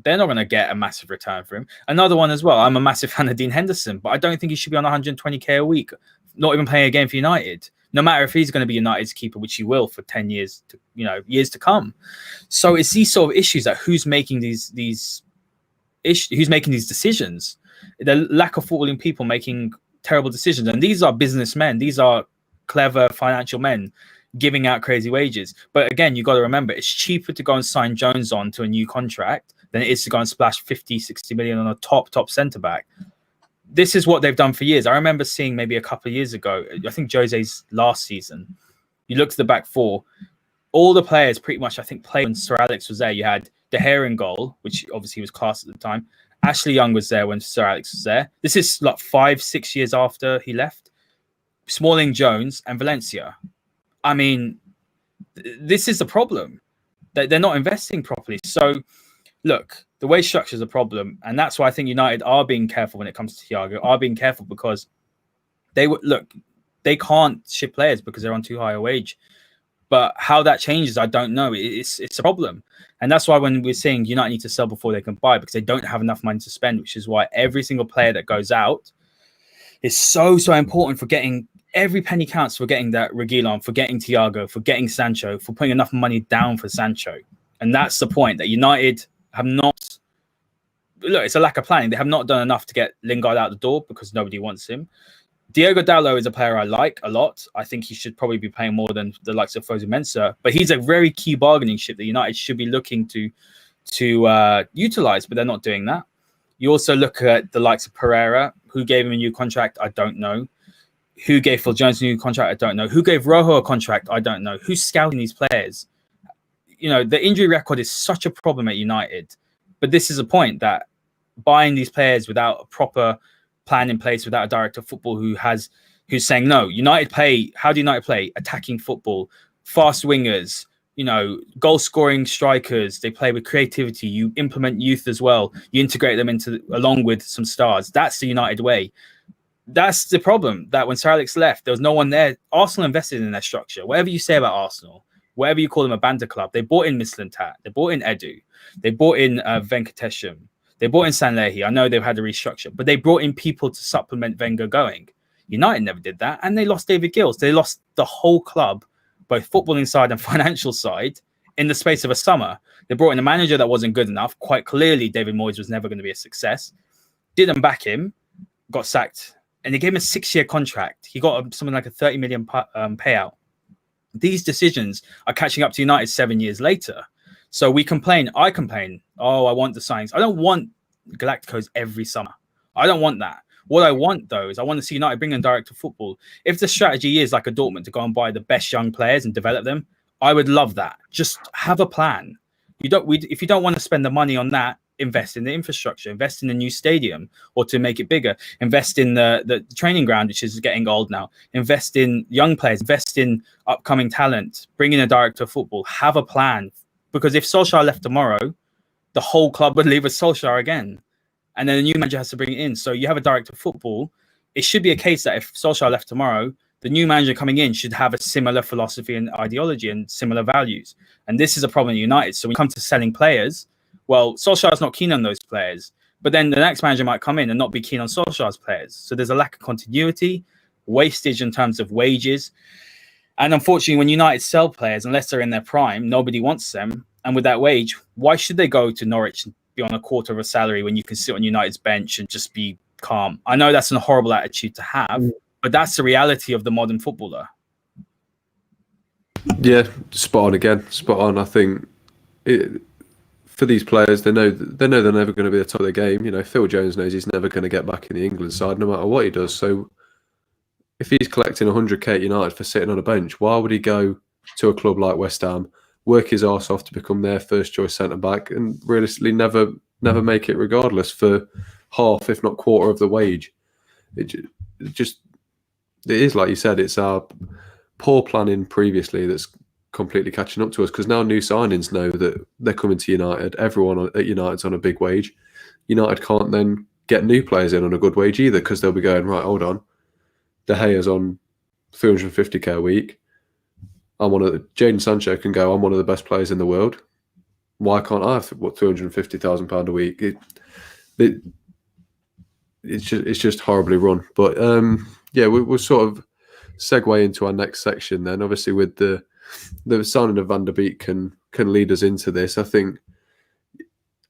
they're not going to get a massive return for him. Another one as well, I'm a massive fan of Dean Henderson, but I don't think he should be on 120k a week, not even playing a game for United, no matter if he's going to be United's keeper, which he will for 10 years, years to come. So it's these sort of issues that who's making these decisions, the lack of footballing people making terrible decisions. And these are businessmen. These are clever financial men giving out crazy wages. But again, you got to remember, it's cheaper to go and sign Jones on to a new contract than it is to go and splash 50, 60 million on a top centre-back. This is what they've done for years. I remember seeing maybe a couple of years ago, I think Jose's last season, you looked at the back four, all the players pretty much, I think, played when Sir Alex was there. You had De Gea in goal, which obviously was class at the time. Ashley Young was there when Sir Alex was there. This is like 5-6 years after he left. Smalling, Jones, and Valencia. I mean, this is the problem. They're not investing properly. So, look, the wage structure is a problem, and that's why I think United are being careful when it comes to Thiago. Are being careful because they can't ship players because they're on too high a wage. But how that changes, I don't know. It's a problem, and that's why when we're saying United need to sell before they can buy because they don't have enough money to spend, which is why every single player that goes out is so important for getting. Every penny counts for getting that Reguilon, for getting Thiago, for getting Sancho, for putting enough money down for Sancho. And that's the point, that United have not... Look, it's a lack of planning. They have not done enough to get Lingard out the door because nobody wants him. Diogo Dalot is a player I like a lot. I think he should probably be paying more than the likes of Fosu Mensah. But he's a very key bargaining chip that United should be looking to utilise, but they're not doing that. You also look at the likes of Pereira. Who gave him a new contract? I don't know. Who gave Phil Jones a new contract? I don't know. Who gave Rojo a contract? I don't know. Who's scouting these players? the injury record is such a problem at United. But this is a point that buying these players without a proper plan in place, without a director of football who's saying, no, United play. How do United play? Attacking football, fast wingers, goal scoring strikers. They play with creativity. You implement youth as well. You integrate them along with some stars. That's the United way. That's the problem, that when Sir Alex left, there was no one there. Arsenal invested in their structure. Whatever you say about Arsenal, whatever you call them a banter club, they bought in Mislintat, they bought in Edu, they bought in Venkatesham, they bought in Sanlehi. I know they've had a restructure, but they brought in people to supplement Wenger going. United never did that, and they lost David Gills. They lost the whole club, both footballing side and financial side, in the space of a summer. They brought in a manager that wasn't good enough. Quite clearly, David Moyes was never going to be a success. Didn't back him, got sacked. And they gave him a 6-year contract. He got something like a 30 million payout. These decisions are catching up to United 7 years later. So we complain. I complain. Oh, I want the signings. I don't want Galacticos every summer. I don't want that. What I want, though, is I want to see United bring in direct to football. If the strategy is like a Dortmund to go and buy the best young players and develop them, I would love that. Just have a plan. If you don't want to spend the money on that, invest in the infrastructure, invest in the new stadium or to make it bigger, invest in the training ground, which is getting old now, invest in young players, invest in upcoming talent, bring in a director of football, have a plan. Because if Solskjaer left tomorrow, the whole club would leave with Solskjaer again. And then a new manager has to bring it in. So you have a director of football. It should be a case that if Solskjaer left tomorrow, the new manager coming in should have a similar philosophy and ideology and similar values. And this is a problem at United. So when you come to selling players, well, Solskjaer's not keen on those players, but then the next manager might come in and not be keen on Solskjaer's players. So there's a lack of continuity, wastage in terms of wages. And unfortunately, when United sell players, unless they're in their prime, nobody wants them. And with that wage, why should they go to Norwich and be on a quarter of a salary when you can sit on United's bench and just be calm? I know that's a horrible attitude to have, but that's the reality of the modern footballer. Yeah, spot on again. Spot on. I think for these players, they know they're never going to be the top of the game. Phil Jones knows he's never going to get back in the England side, no matter what he does. So if he's collecting 100k at United for sitting on a bench, why would he go to a club like West Ham, work his arse off to become their first choice centre back, and realistically never make it regardless for half, if not quarter, of the wage? It is like you said. It's our poor planning previously that's completely catching up to us, because now new signings know that they're coming to United. Everyone at United's on a big wage. United can't then get new players in on a good wage either, because they'll be going, right, hold on, De Gea's on 350k a week. Jadon Sancho can go, I'm one of the best players in the world. Why can't I have £250,000 a week? It's just horribly run. But we'll sort of segue into our next section then. Obviously, with the signing of Van der Beek can lead us into this. I think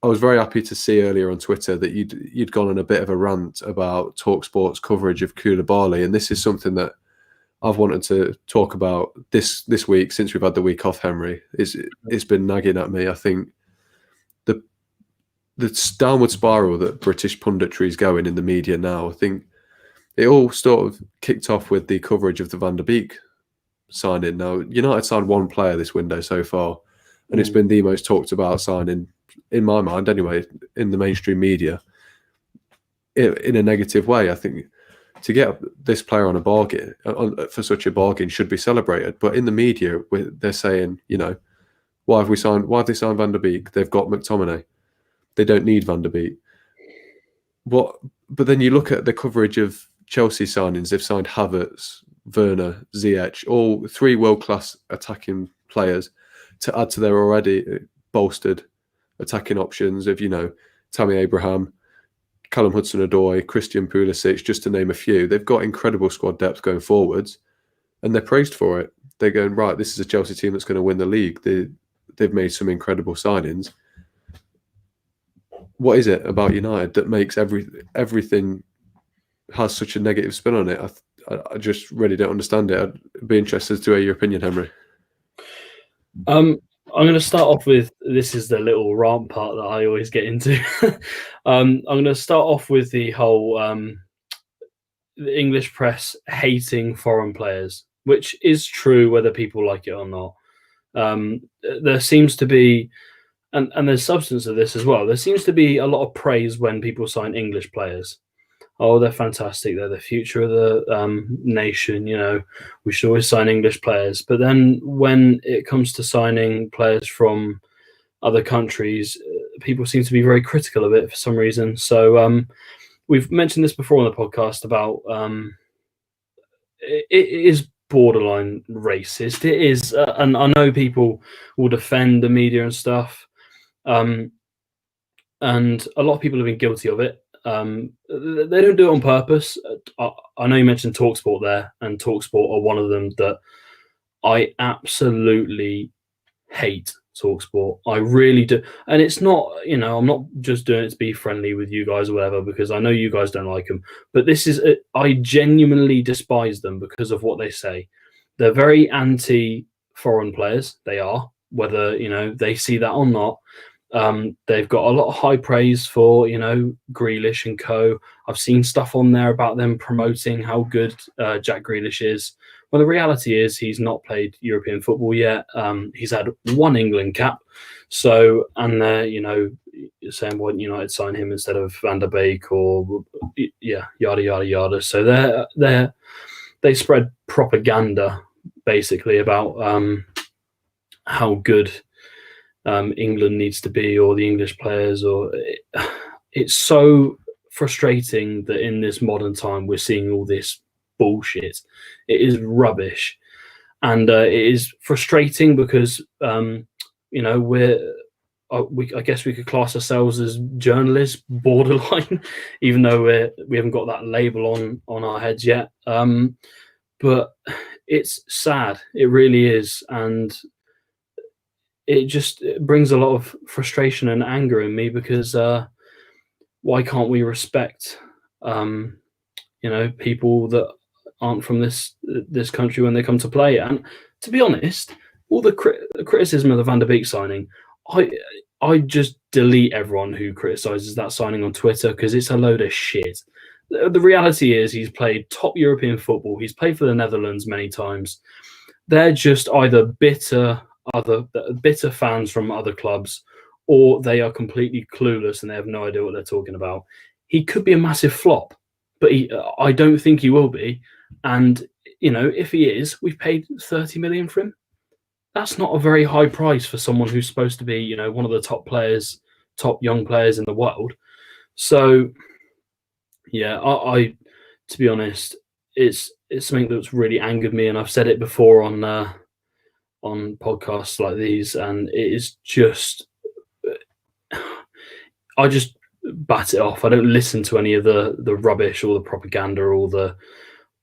I was very happy to see earlier on Twitter that you'd gone on a bit of a rant about TalkSport's coverage of Koulibaly, and this is something that I've wanted to talk about this week since we've had the week off. Henry, it's been nagging at me. I think the downward spiral that British punditry is going in the media now, I think it all sort of kicked off with the coverage of the Van der Beek signing. Now, United signed one player this window so far, and it's been the most talked about signing, in my mind anyway, in the mainstream media, in a negative way. I think to get this player on a bargain, for such a bargain, should be celebrated. But in the media, they're saying, why have they signed Van der Beek? They've got McTominay. They don't need Van der Beek. But then you look at the coverage of Chelsea signings. They've signed Havertz, Werner, Ziyech, all three world-class attacking players to add to their already bolstered attacking options of, Tammy Abraham, Callum Hudson-Odoi, Christian Pulisic, just to name a few. They've got incredible squad depth going forwards, and they're praised for it. They're going, right, this is a Chelsea team that's going to win the league. They've made some incredible signings. What is it about United that makes everything has such a negative spin on it? I just really don't understand it. I'd be interested to hear your opinion, Henry. I'm going to start off with, this is the little rant part that I always get into. I'm going to start off with the whole the English press hating foreign players, which is true whether people like it or not. There seems to be, and there's substance to this as well. There seems to be a lot of praise when people sign English players. Oh, they're fantastic. They're the future of the nation. We should always sign English players. But then when it comes to signing players from other countries, people seem to be very critical of it for some reason. So we've mentioned this before on the podcast about it is borderline racist. It is, and I know people will defend the media and stuff, and a lot of people have been guilty of it. They don't do it on purpose. I know you mentioned TalkSport there, and TalkSport are one of them that I absolutely hate. TalkSport, I really do, and it's not, I'm not just doing it to be friendly with you guys or whatever, because I know you guys don't like them, but this is, I genuinely despise them because of what they say. They're very anti-foreign players. They are, whether they see that or not. They've got a lot of high praise for Grealish and co. I've seen stuff on there about them promoting how good Jack Grealish is. Well, the reality is he's not played European football yet. He's had one England cap. So, and they're, saying, why didn't United sign him instead of Van der Beek or, yada, yada, yada. So they spread propaganda, basically, about how good England needs to be, or the English players. It's so frustrating that in this modern time we're seeing all this bullshit. It is rubbish, and it is frustrating because I guess we could class ourselves as journalists, borderline, even though we haven't got that label on our heads yet. But it's sad, it really is, and it brings a lot of frustration and anger in me, because why can't we respect people that aren't from this country when they come to play? And to be honest, all the criticism of the Van der Beek signing, I just delete everyone who criticises that signing on Twitter, because it's a load of shit. The reality is he's played top European football. He's played for the Netherlands many times. They're just either bitter fans from other clubs, or they are completely clueless and they have no idea what they're talking about. He could be a massive flop, but I don't think he will be. And if he is, we've paid 30 million for him. That's not a very high price for someone who's supposed to be one of the top young players in the world. So yeah, I to be honest, it's something that's really angered me, and I've said it before on podcasts like these, and it is just, I just bat it off. I don't listen to any of the rubbish or the propaganda or the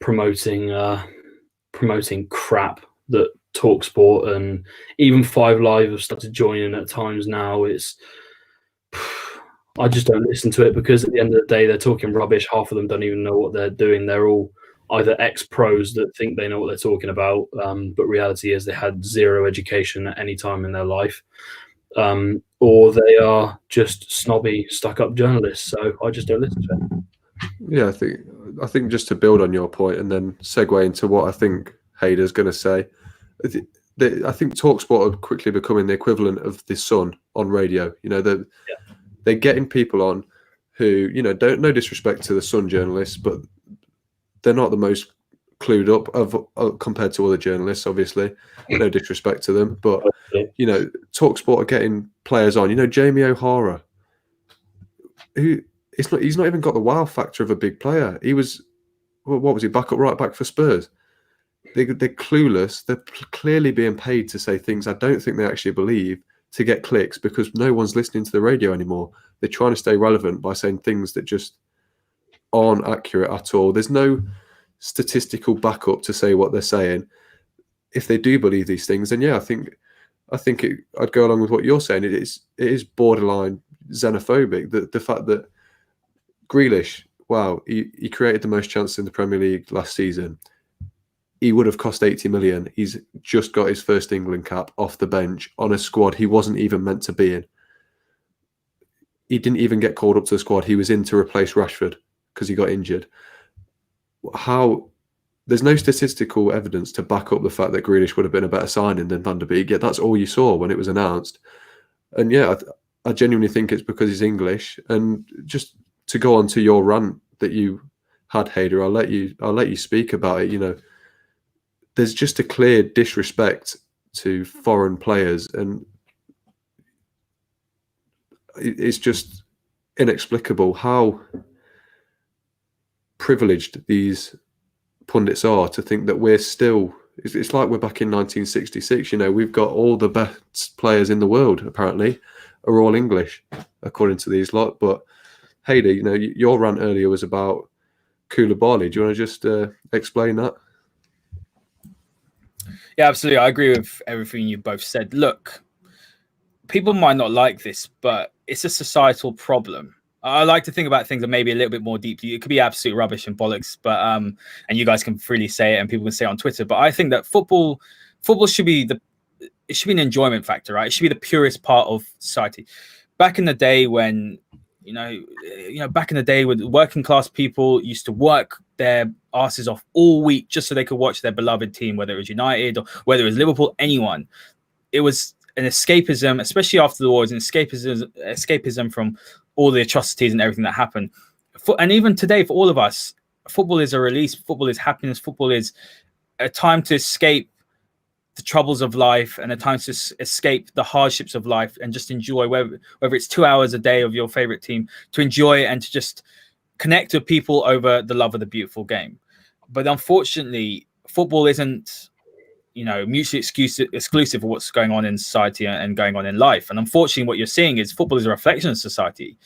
promoting crap that TalkSport and even 5 Live have started joining at times now. I just don't listen to it, because at the end of the day, they're talking rubbish. Half of them don't even know what they're doing. They're all either ex-pros that think they know what they're talking about, but reality is they had zero education at any time in their life, or they are just snobby, stuck-up journalists. So I just don't listen to it. Yeah, I think just to build on your point and then segue into what I think Haider's going to say, I think TalkSport are quickly becoming the equivalent of the Sun on radio. They're getting people on who, don't, no disrespect to the Sun journalists, but they're not the most clued up compared to other journalists, obviously. No disrespect to them, but TalkSport are getting players on. Jamie O'Hara, who he's not even got the wow factor of a big player. He was, what was he, backup right back for Spurs? They're clueless. They're clearly being paid to say things I don't think they actually believe, to get clicks, because no one's listening to the radio anymore. They're trying to stay relevant by saying things that just aren't accurate at all. There's no statistical backup to say what they're saying. If they do believe these things, then yeah, I think I'd go along with what you're saying. It is borderline xenophobic. The fact that Grealish, wow, he created the most chances in the Premier League last season. He would have cost 80 million. He's just got his first England cap off the bench on a squad he wasn't even meant to be in. He didn't even get called up to the squad. He was in to replace Rashford because he got injured. How there's no statistical evidence to back up the fact that Grealish would have been a better signing than Van der Beek. Yet that's all you saw when it was announced. And yeah, I genuinely think it's because he's English. And just to go on to your rant that you had, Haider, I'll let you speak about it. You know, there's just a clear disrespect to foreign players, and it's just inexplicable how privileged these pundits are to think that we're still. It's like we're back in 1966. You know, we've got all the best players in the world apparently are all English, according to these lot. But Haider, you know, your rant earlier was about Koulibaly. Do you want to just explain that? Yeah, absolutely. I agree with everything you both said. Look, people might not like this, but it's a societal problem. I like to think about things that maybe a little bit more deeply. It could be absolute rubbish and bollocks, but and you guys can freely say it and people can say it on Twitter. But I think that football should be an enjoyment factor, right? It should be the purest part of society. Back in the day when back in the day when working class people used to work their asses off all week just so they could watch their beloved team, whether it was United or whether it was Liverpool, anyone. It was an escapism, especially after the war, an escapism from all the atrocities and everything that happened. And even today, for all of us, football is a release. Football is happiness. Football is a time to escape the troubles of life and a time to escape the hardships of life and just enjoy, whether it's 2 hours a day of your favorite team, to enjoy and to just connect with people over the love of the beautiful game. But unfortunately, football isn't, mutually exclusive of what's going on in society and going on in life. And unfortunately, what you're seeing is football is a reflection of society.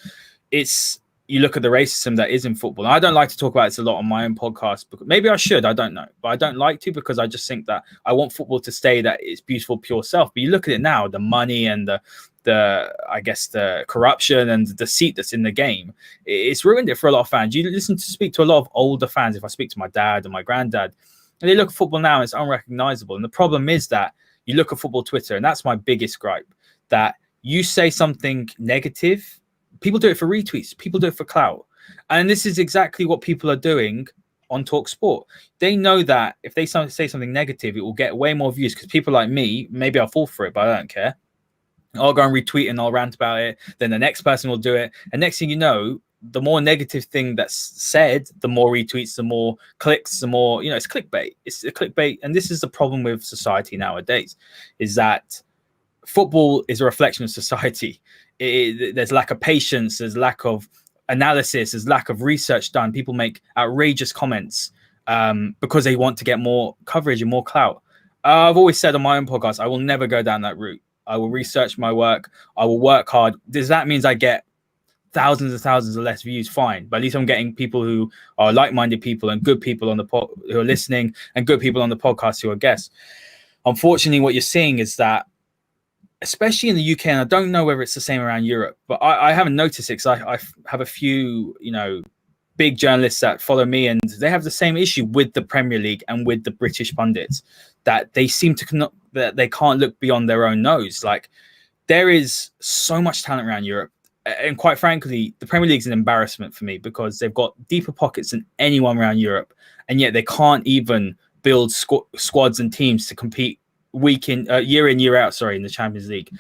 You look at the racism that is in football. And I don't like to talk about this a lot on my own podcast, because maybe I should, I don't know, but I don't like to, because I just think that I want football to stay that it's beautiful, pure self. But you look at it now, the money and the corruption and the deceit that's in the game, it's ruined it for a lot of fans. You speak to a lot of older fans. If I speak to my dad and my granddad, and they look at football now, it's unrecognizable. And the problem is that you look at football Twitter, and that's my biggest gripe, that you say something negative, people do it for retweets, people do it for clout. And this is exactly what people are doing on TalkSport. They know that if they say something negative, it will get way more views, because people like me, maybe I'll fall for it, but I don't care. I'll go and retweet and I'll rant about it. Then the next person will do it. And next thing you know, the more negative thing that's said, the more retweets, the more clicks, the more, it's clickbait. It's a clickbait. And this is the problem with society nowadays, is that football is a reflection of society. There's lack of patience, there's lack of analysis, there's lack of research done. People make outrageous comments because they want to get more coverage and more clout. I've always said on my own podcast, I will never go down that route. I will research my work. I will work hard. Does that mean I get thousands and thousands of less views? Fine. But at least I'm getting people who are like-minded people and good people on the who are listening, and good people on the podcast who are guests. Unfortunately, what you're seeing is that, especially in the UK, and I don't know whether it's the same around Europe, but I haven't noticed it, because I have a few, big journalists that follow me, and they have the same issue with the Premier League and with the British pundits, that they seem to that they can't look beyond their own nose. Like, there is so much talent around Europe. And quite frankly, the Premier League is an embarrassment for me, because they've got deeper pockets than anyone around Europe. And yet they can't even build squads and teams to compete year in, year out, in the Champions League.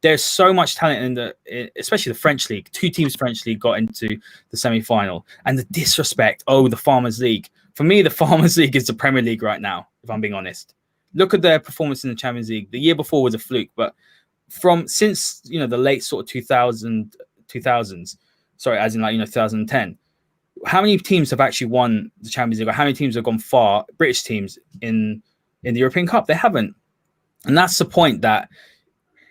There's so much talent especially the French League. 2 teams French League got into the semi-final. And the disrespect, the Farmers League. For me, the Farmers League is the Premier League right now, if I'm being honest. Look at their performance in the Champions League. The year before was a fluke, but since the late sort of 2000s, as in 2010, how many teams have actually won the Champions League? Or how many teams have gone far, British teams, in the European Cup? They haven't. And that's the point, that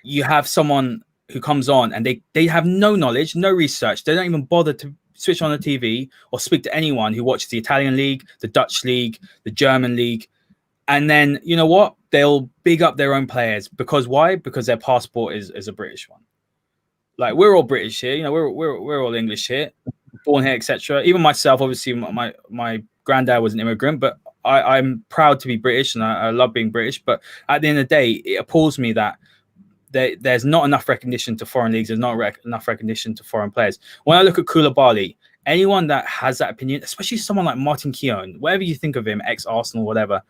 you have someone who comes on and they have no knowledge, no research. They don't even bother to switch on the TV or speak to anyone who watches the Italian League, the Dutch League, the German League. And then, you know what? They'll big up their own players. Because why? Because their passport is a British one. Like, we're all British here. We're all English here, born here, etc. Even myself, obviously, my granddad was an immigrant, but I'm proud to be British, and I love being British. But at the end of the day, it appalls me that there's not enough recognition to foreign leagues. There's not enough recognition to foreign players. When I look at Koulibaly, anyone that has that opinion, especially someone like Martin Keown, whatever you think of him, ex-Arsenal, whatever,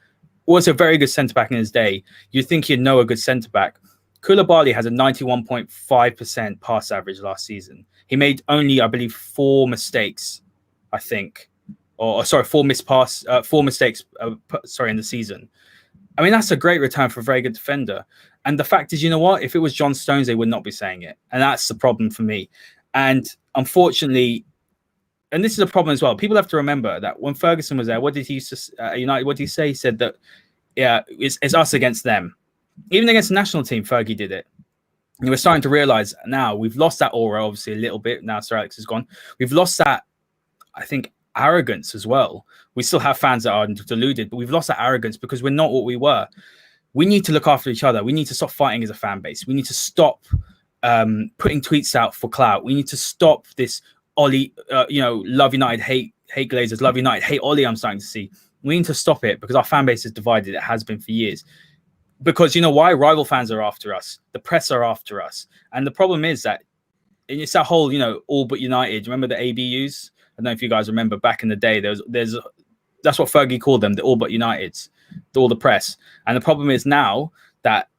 was a very good centre-back in his day. You'd think you'd know a good centre-back. Koulibaly has a 91.5% pass average last season. He made only, I believe, 4 mistakes, I think. Four mistakes, in the season. I mean, that's a great return for a very good defender. And the fact is, you know what? If it was John Stones, they would not be saying it. And that's the problem for me. And unfortunately, and this is a problem as well, people have to remember that when Ferguson was there, what did he used to United? What did he say? He said that, yeah, it's us against them. Even against the national team, Fergie did it. And we're starting to realize now we've lost that aura, obviously, a little bit. Now Sir Alex is gone. We've lost that, I think, arrogance as well. We still have fans that are deluded, but we've lost that arrogance because we're not what we were. We need to look after each other. We need to stop fighting as a fan base. We need to stop putting tweets out for clout. We need to stop this Ollie, love United, hate Glazers, love United, hate Ollie. I'm starting to see. We need to stop it because our fan base is divided. It has been for years. Because you know why? Rival fans are after us. The press are after us. And the problem is that it's that whole, all but United. Remember the ABUs? I don't know if you guys remember back in the day. That's what Fergie called them, the all but Uniteds, all the press. And the problem is now that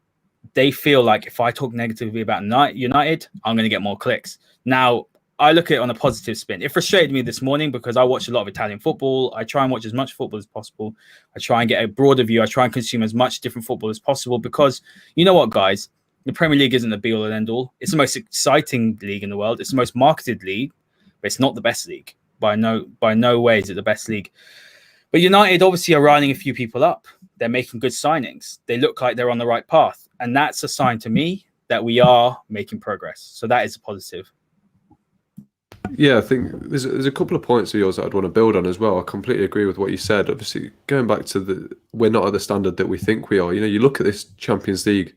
they feel like if I talk negatively about United, I'm going to get more clicks. Now, I look at it on a positive spin. It frustrated me this morning because I watch a lot of Italian football. I try and watch as much football as possible. I try and get a broader view. I try and consume as much different football as possible because you know what, guys? The Premier League isn't the be-all and end-all. It's the most exciting league in the world. It's the most marketed league, but it's not the best league. By no way is it the best league. But United obviously are riding a few people up. They're making good signings. They look like they're on the right path. And that's a sign to me that we are making progress. So that is a positive. Yeah, I think there's a couple of points of yours that I'd want to build on as well. I completely agree with what you said. Obviously, going back to we're not at the standard that we think we are. You look at this Champions League,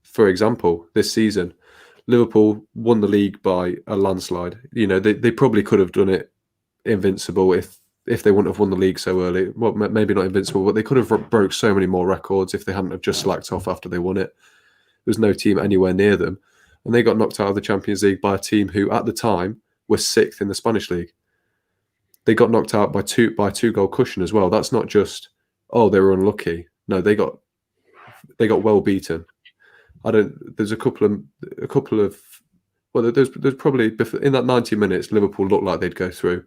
for example, this season, Liverpool won the league by a landslide. They probably could have done it invincible if they wouldn't have won the league so early. Well, maybe not invincible, but they could have broke so many more records if they hadn't have just slacked off after they won it. There was no team anywhere near them. And they got knocked out of the Champions League by a team who, at the time, were 6th in the Spanish league. They got knocked out by two goal cushion as well. That's not just, they were unlucky. No, they got well beaten. There's a couple of there's probably in that 90 minutes, Liverpool looked like they'd go through.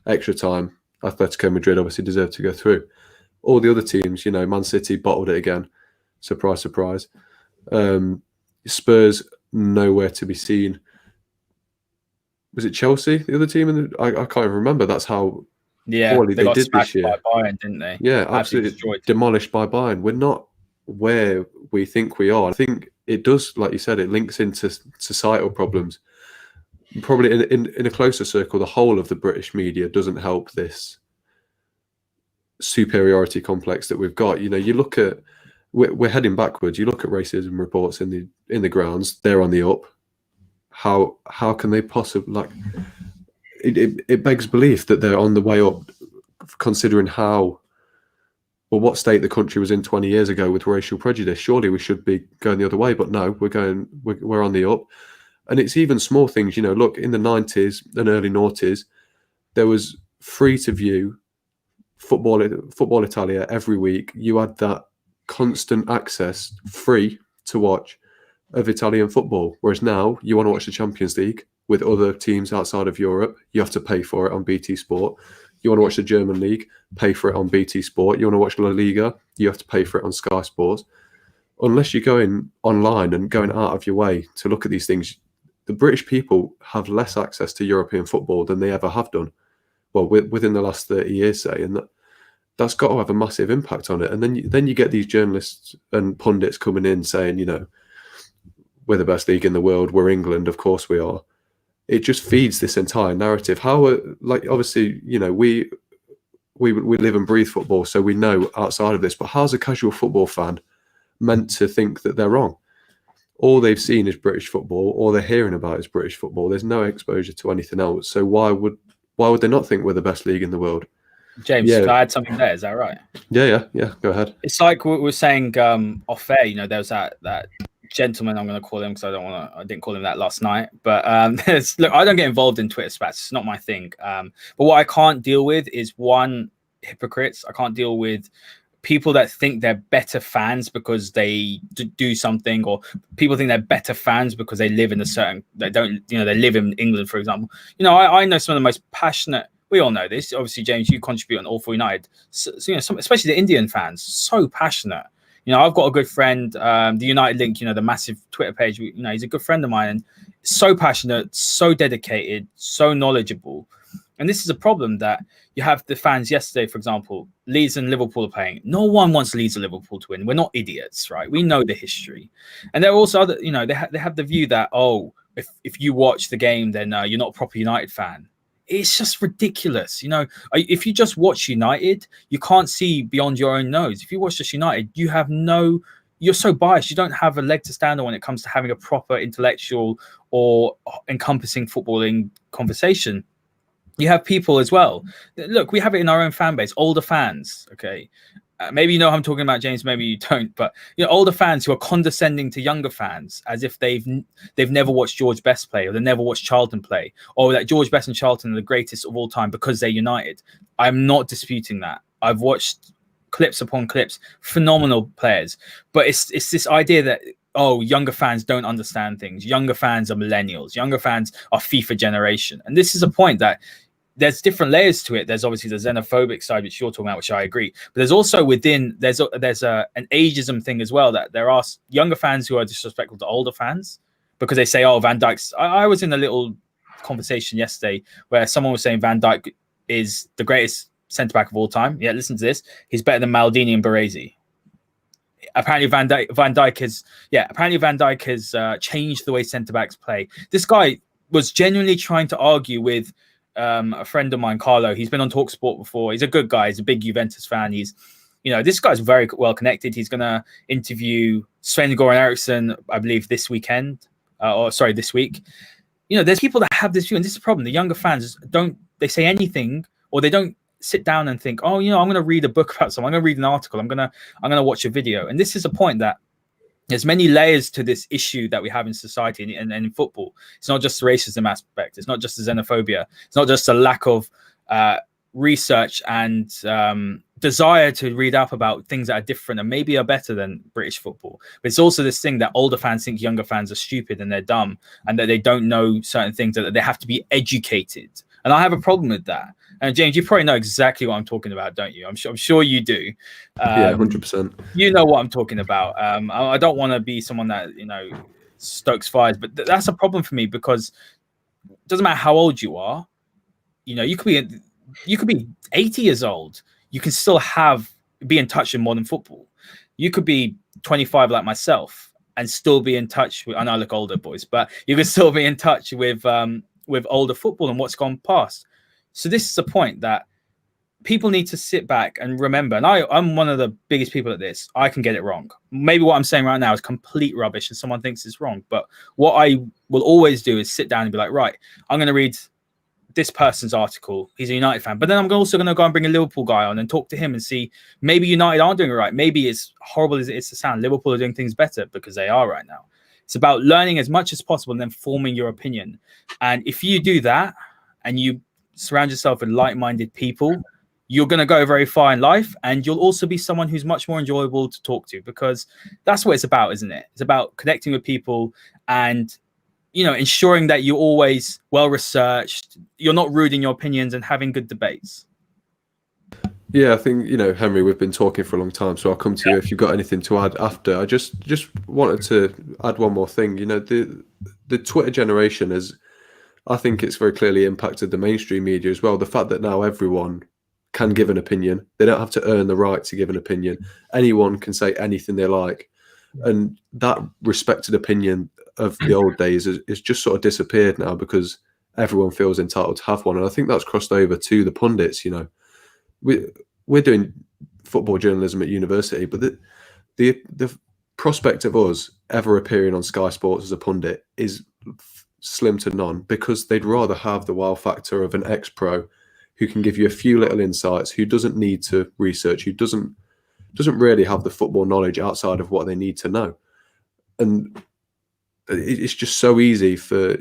Extra time, Atletico Madrid obviously deserved to go through. All the other teams, Man City bottled it again. Surprise, surprise. Spurs nowhere to be seen. Was it Chelsea, the other team? I can't even remember. That's how poorly they did this year. By Bayern, didn't they? Yeah, absolutely demolished by Bayern. We're not where we think we are. I think it does, like you said, it links into societal problems. Probably in a closer circle, the whole of the British media doesn't help this superiority complex that we've got. You look at we're heading backwards. You look at racism reports in the grounds; they're on the up. How can they possibly it begs belief that they're on the way up, considering what state the country was in 20 years ago with racial prejudice. Surely we should be going the other way, but no, we're on the up. And it's even small things, look, in the 90s and early noughties, there was free to view Football Italia every week. You had that constant access, free to watch, of Italian football. Whereas now, you want to watch the Champions League with other teams outside of Europe, you have to pay for it on BT Sport. You want to watch the German League, pay for it on BT Sport. You want to watch La Liga, you have to pay for it on Sky Sports. Unless you're going online and going out of your way to look at these things, the British people have less access to European football than they ever have done. Well, within the last 30 years, say, and that's got to have a massive impact on it. And then you get these journalists and pundits coming in saying, we're the best league in the world, we're England, of course we are. It just feeds this entire narrative. Obviously, we live and breathe football, so we know outside of this, but how's a casual football fan meant to think that they're wrong? All they've seen is British football, all they're hearing about is British football. There's no exposure to anything else. So why would they not think we're the best league in the world? James, can I add something there? Is that right? Yeah. Go ahead. It's like we were saying off air. There was that gentleman, I'm going to call him because I didn't call him that last night. But look, I don't get involved in Twitter spats. It's not my thing. But what I can't deal with is hypocrites. I can't deal with people that think they're better fans because they do something, or people think they're better fans because they live in they live in England, for example. I know some of the most passionate, we all know this. Obviously, James, you contribute on All For United. So, especially the Indian fans, so passionate. I've got a good friend, the United Link, the massive Twitter page. He's a good friend of mine, and so passionate, so dedicated, so knowledgeable. And this is a problem that you have the fans yesterday, for example, Leeds and Liverpool are playing. No one wants Leeds or Liverpool to win. We're not idiots, right? We know the history. And there are also other, they have the view that, if you watch the game, then you're not a proper United fan. It's just ridiculous. If you just watch United, you can't see beyond your own nose. If you watch just United, you're so biased. You don't have a leg to stand on when it comes to having a proper intellectual or encompassing footballing conversation. You have people as well. Look, we have it in our own fan base, older fans. Okay. Maybe you know what I'm talking about, James. Maybe you don't, but older fans who are condescending to younger fans as if they've never watched George Best play, or they never watched Charlton play, or that George Best and Charlton are the greatest of all time because they're United. I'm not disputing that. I've watched clips upon clips, phenomenal players, but it's this idea that younger fans don't understand things. Younger fans are millennials. Younger fans are FIFA generation, and this is a point that. There's different layers to it. There's obviously the xenophobic side, which you're talking about, which I agree. But there's also there's an ageism thing as well, that there are younger fans who are disrespectful to older fans because they say, Van Dijk's. I was in a little conversation yesterday where someone was saying Van Dijk is the greatest centre-back of all time. Yeah, listen to this. He's better than Maldini and Baresi. Apparently Van Dijk has changed the way centre-backs play. This guy was genuinely trying to argue with a friend of mine, Carlo. He's been on TalkSport before. He's a good guy. He's a big Juventus fan. This guy's very well connected. He's going to interview Sven-Goran Eriksson, I believe, this week. There's people that have this view, and this is a problem. The younger fans they say anything, or they don't sit down and think, I'm going to read a book about something. I'm going to read an article. I'm going to watch a video. And this is a point that there's many layers to this issue that we have in society and in football. It's not just the racism aspect. It's not just the xenophobia. It's not just a lack of research and desire to read up about things that are different and maybe are better than British football. But it's also this thing that older fans think younger fans are stupid and they're dumb and that they don't know certain things, that they have to be educated. And I have a problem with that. And James, you probably know exactly what I'm talking about, don't you? I'm sure you do. Yeah, 100%. You know what I'm talking about. I don't want to be someone that stokes fires, but that's a problem for me, because it doesn't matter how old you are. You could be 80 years old. You can still be in touch with modern football. You could be 25 like myself and still be in touch with. I know I look older, boys, but you can still be in touch with older football and what's gone past. So this is a point that people need to sit back and remember. And I'm one of the biggest people at this. I can get it wrong. Maybe what I'm saying right now is complete rubbish and someone thinks it's wrong. But what I will always do is sit down and be like, right, I'm going to read this person's article. He's a United fan. But then I'm also going to go and bring a Liverpool guy on and talk to him and see, maybe United aren't doing it right. Maybe, as horrible as it is to sound, Liverpool are doing things better, because they are right now. It's about learning as much as possible and then forming your opinion. And if you do that and you surround yourself with like-minded people, you're going to go very far in life, and you'll also be someone who's much more enjoyable to talk to, because that's what it's about, isn't it? It's about connecting with people and, ensuring that you're always well-researched, you're not rude in your opinions, and having good debates. Yeah, I think, Henry, we've been talking for a long time, so I'll come to you if you've got anything to add after. I just wanted to add one more thing. The Twitter generation I think it's very clearly impacted the mainstream media as well. The fact that now everyone can give an opinion. They don't have to earn the right to give an opinion. Anyone can say anything they like. And that respected opinion of the old days is just sort of disappeared now, because everyone feels entitled to have one. And I think that's crossed over to the pundits. We're doing football journalism at university, but the prospect of us ever appearing on Sky Sports as a pundit is slim to none, because they'd rather have the wow factor of an ex-pro who can give you a few little insights, who doesn't need to research, who doesn't really have the football knowledge outside of what they need to know. and it's just so easy for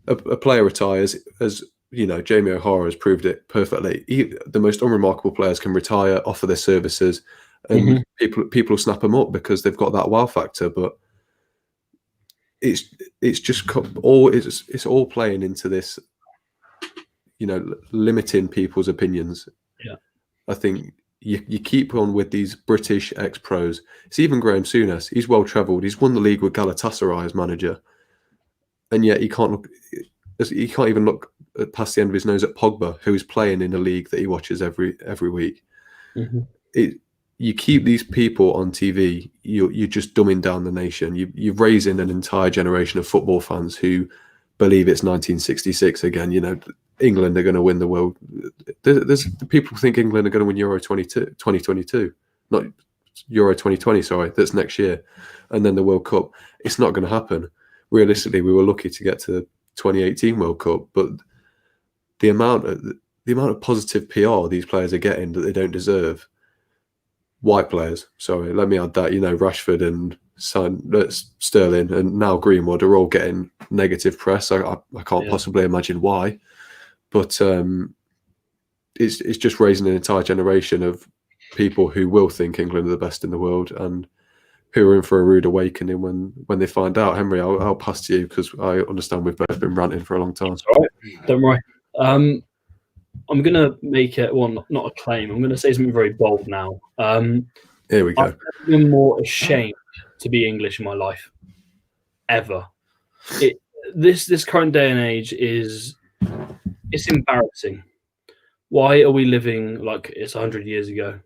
a player retires, as you know, Jamie O'Hara has proved it perfectly. The most unremarkable players can retire, offer their services, and people snap them up because they've got that wow factor. But it's just it's all playing into this, you know, limiting people's opinions. Yeah, I think you keep on with these British ex-pros. It's even Graham Souness. He's well travelled. He's won the league with Galatasaray as manager, and yet he can't even look past the end of his nose at Pogba, who is playing in a league that he watches every week. You keep these people on TV, you're just dumbing down the nation. You're raising an entire generation of football fans who believe it's 1966 again. You know, England are going to win the world. There's people who think England are going to win Euro 2022, not Euro 2020. Sorry, that's next year, and then the World Cup. It's not going to happen. Realistically, we were lucky to get to the 2018 World Cup, but the amount of positive PR these players are getting that they don't deserve. White players, sorry, let me add that. You know, Rashford and Sterling and now Greenwood are all getting negative press. I can't possibly imagine why, but it's just raising an entire generation of people who will think England are the best in the world and who are in for a rude awakening when they find out. Henry, I'll pass to you because I understand we've both been ranting for a long time. That's all right. Don't worry. I'm going to make it, well, not a claim. I'm going to say something very bold now. Here we go. I've never been more ashamed to be English in my life, ever. This current day and age it's embarrassing. Why are we living like it's 100 years ago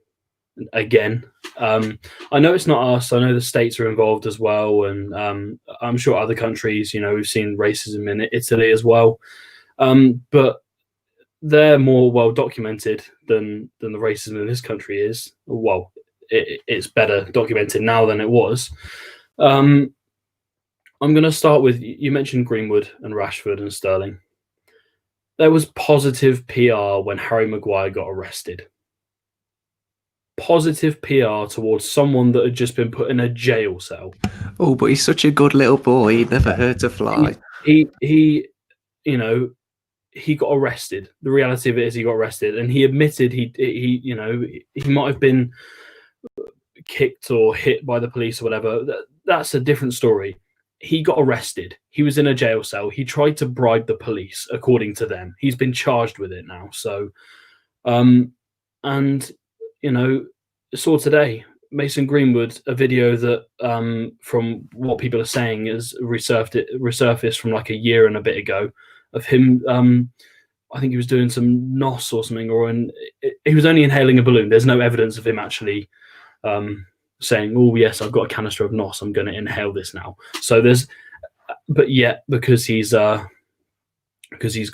again? I know it's not us. I know the States are involved as well, and I'm sure other countries. You know, we've seen racism in Italy as well, but they're more well documented than the racism in this country is. Well, it's better documented now than it was. I'm going to start with, you mentioned Greenwood and Rashford and Sterling. There was positive PR when Harry Maguire got arrested. Positive PR towards someone that had just been put in a jail cell. Oh, but he's such a good little boy. He'd never hurt a fly. He you know, he got arrested. The reality of it is he got arrested, and he admitted he you know, he might have been kicked or hit by the police or whatever. That's a different story. He got arrested. He was in a jail cell. He tried to bribe the police, according to them. He's been charged with it now. So, and you know, saw today Mason Greenwood, a video that, from what people are saying, is resurfaced from like a year and a bit ago, of him. I think he was doing some NOS or something, he was only inhaling a balloon. There's no evidence of him actually saying, "Oh yes, I've got a canister of NOS. I'm going to inhale this now." So but yet because he's got he's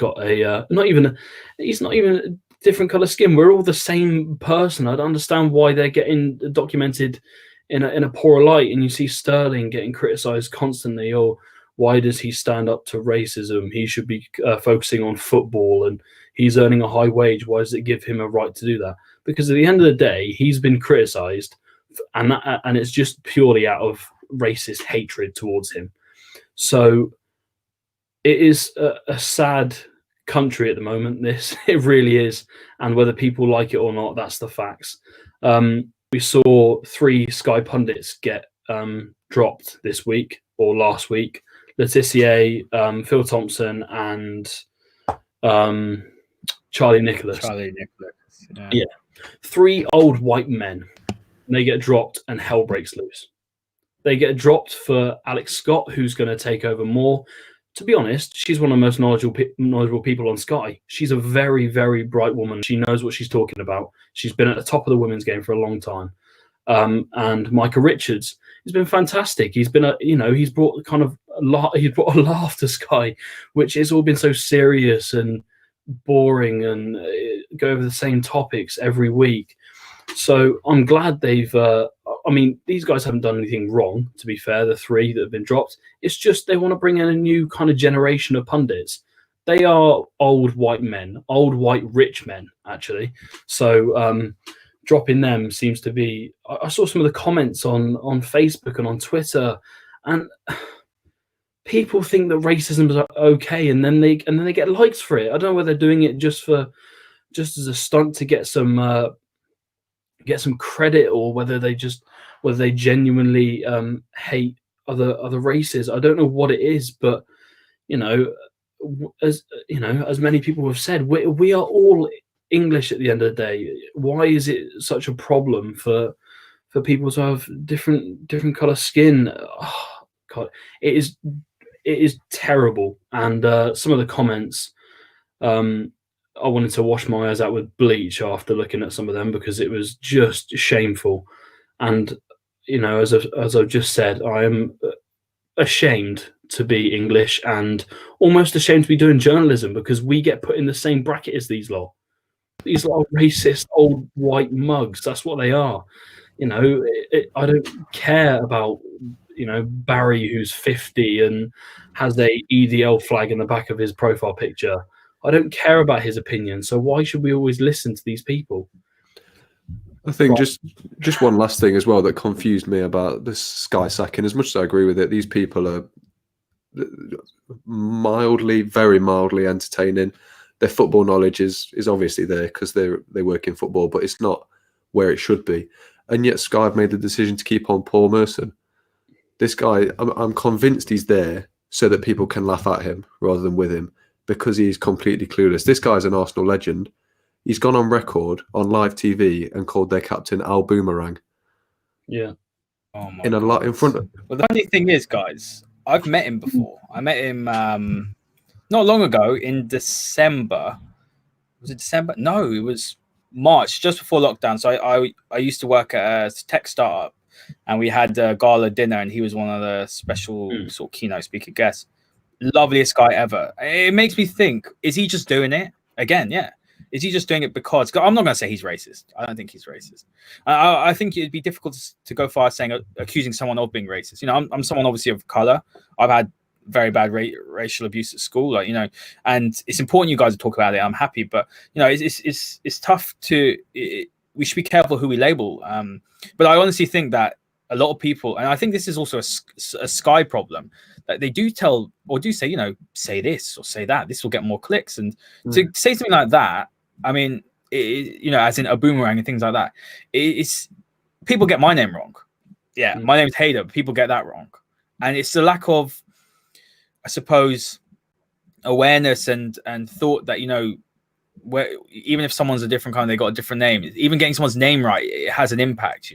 not even a different color skin. We're all the same person. I don't understand why they're getting documented in a poor light. And you see Sterling getting criticised constantly. Or why does he stand up to racism? He should be focusing on football, and he's earning a high wage. Why does it give him a right to do that? Because at the end of the day, he's been criticised, and it's just purely out of racist hatred towards him. So it is a sad country at the moment. It really is, and whether people like it or not, that's the facts. We saw 3 Sky pundits get dropped this week or last week: Laetitia, Phil Thompson, and Charlie Nicholas. Yeah. 3 old white men. And they get dropped, and hell breaks loose. They get dropped for Alex Scott, who's going to take over more. To be honest, she's one of the most knowledgeable people on Sky. She's a very, very bright woman. She knows what she's talking about. She's been at the top of the women's game for a long time. And Micah Richards has been fantastic. He's been he's brought a laugh to Sky, which has all been so serious and boring and go over the same topics every week. So I'm glad they've. These guys haven't done anything wrong, to be fair. The 3 that have been dropped, it's just they want to bring in a new kind of generation of pundits. They are old white men, old white rich men, actually. So dropping them seems to be. I saw some of the comments on Facebook and on Twitter, and people think that racism is okay, and then they get likes for it. I don't know whether they're doing it just as a stunt to get some credit, or whether they genuinely hate other races. I don't know what it is, but as many people have said, we are all English at the end of the day. Why is it such a problem for people to have different color skin? Oh, God, it is terrible. And some of the comments, I wanted to wash my eyes out with bleach after looking at some of them, because it was just shameful. And as I've just said, I am ashamed to be English, and almost ashamed to be doing journalism, because we get put in the same bracket as these lot. These lot are racist old white mugs. That's what they are. I don't care about Barry, who's 50 and has a EDL flag in the back of his profile picture. I don't care about his opinion. So why should we always listen to these people? I think just one last thing as well that confused me about this Sky sacking. As much as I agree with it, these people are very mildly entertaining. Their football knowledge is obviously there because they work in football, but it's not where it should be. And yet Sky have made the decision to keep on Paul Merson. This guy, I'm convinced he's there so that people can laugh at him rather than with him, because he's completely clueless. This guy's an Arsenal legend. He's gone on record on live TV and called their captain Al Boomerang. Yeah. Oh my in front of. Well, the funny thing is, guys, I've met him before. I met him not long ago in December. Was it December? No, it was March, just before lockdown. So I used to work at a tech startup, and we had a gala dinner, and he was one of the special sort of keynote speaker guests. Loveliest guy ever. It makes me think: is he just doing it again? Yeah. Is he just doing it because I'm not going to say he's racist. I don't think he's racist. I think it'd be difficult to go far saying accusing someone of being racist. I'm someone obviously of color. I've had very bad racial abuse at school, and it's important you guys talk about it. I'm happy, but it's tough to. We should be careful who we label. But I honestly think that a lot of people, and I think this is also a Sky problem, that they do tell or do say, say this or say that. This will get more clicks, and to say something like that. I mean, as in a boomerang and things like that. It's people get my name wrong. Yeah, my name's Haider, but people get that wrong, and it's the lack of, I suppose, awareness and thought that where even if someone's a different kind, they got a different name. Even getting someone's name right, it has an impact.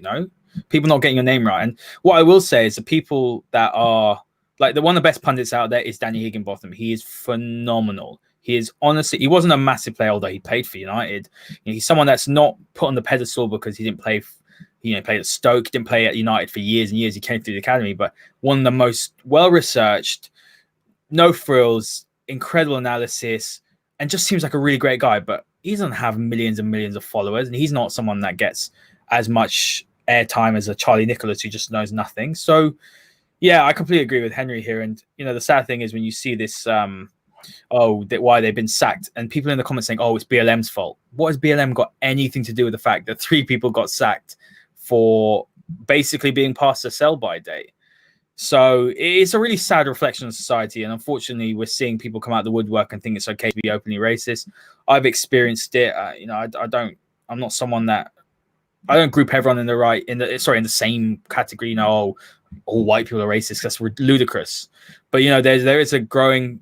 People not getting your name right. And what I will say is the people that are like one of the best pundits out there is Danny Higginbotham. He is phenomenal. He is honestly, he wasn't a massive player, although he played for United. He's someone that's not put on the pedestal because he didn't play. He played at Stoke, didn't play at United for years and years. He came through the academy, but one of the most well-researched, no frills, incredible analysis, and just seems like a really great guy. But he doesn't have millions and millions of followers, and he's not someone that gets as much airtime as a Charlie Nicholas who just knows nothing. So, yeah, I completely agree with Henry here. And the sad thing is when you see this. Why they've been sacked, and people in the comments saying, it's BLM's fault. What has BLM got anything to do with the fact that 3 people got sacked for basically being past the sell-by date? So it's a really sad reflection of society, and unfortunately we're seeing people come out of the woodwork and think it's okay to be openly racist. I've experienced it. I'm not someone that I don't group everyone in the same category. All white people are racist. That's ludicrous. But there is a growing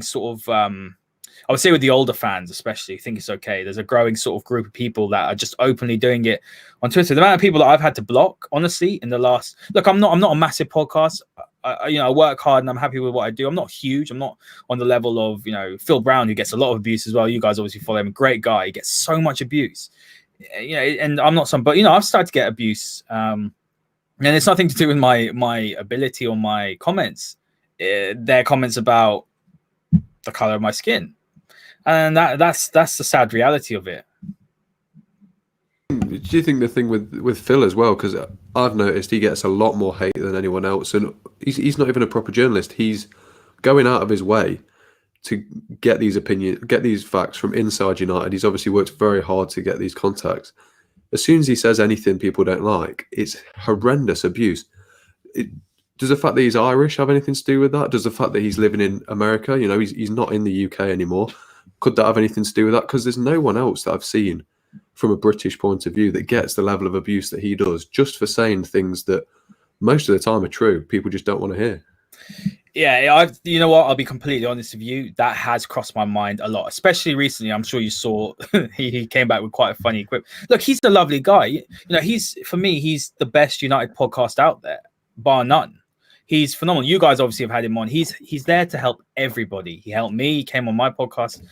sort of I would say with the older fans especially think it's okay. There's a growing sort of group of people that are just openly doing it on Twitter. The amount of people that I've had to block, honestly, in the last I'm not a massive podcast. I work hard and I'm happy with what I do. I'm not huge. I'm not on the level of Phil Brown, who gets a lot of abuse as well. You guys obviously follow him. Great guy. He gets so much abuse. And I'm not but I've started to get abuse. And it's nothing to do with my ability or my comments. Their comments about the color of my skin, and that's the sad reality of it. Do you think the thing with Phil as well, because I've noticed he gets a lot more hate than anyone else, and he's not even a proper journalist. He's going out of his way to get these opinions, get these facts from inside United. He's obviously worked very hard to get these contacts. As soon as he says anything people don't like, it's horrendous abuse. does the fact that he's Irish have anything to do with that? Does the fact that he's living in America, he's not in the UK anymore, could that have anything to do with that? Because there's no one else that I've seen from a British point of view that gets the level of abuse that he does just for saying things that most of the time are true. People just don't want to hear. Yeah, you know what? I'll be completely honest with you. That has crossed my mind a lot, especially recently. I'm sure you saw he came back with quite a funny quip. Look, he's a lovely guy. He's the best United podcast out there, bar none. He's phenomenal. You guys obviously have had him on. He's there to help everybody. He helped me. He came on my podcast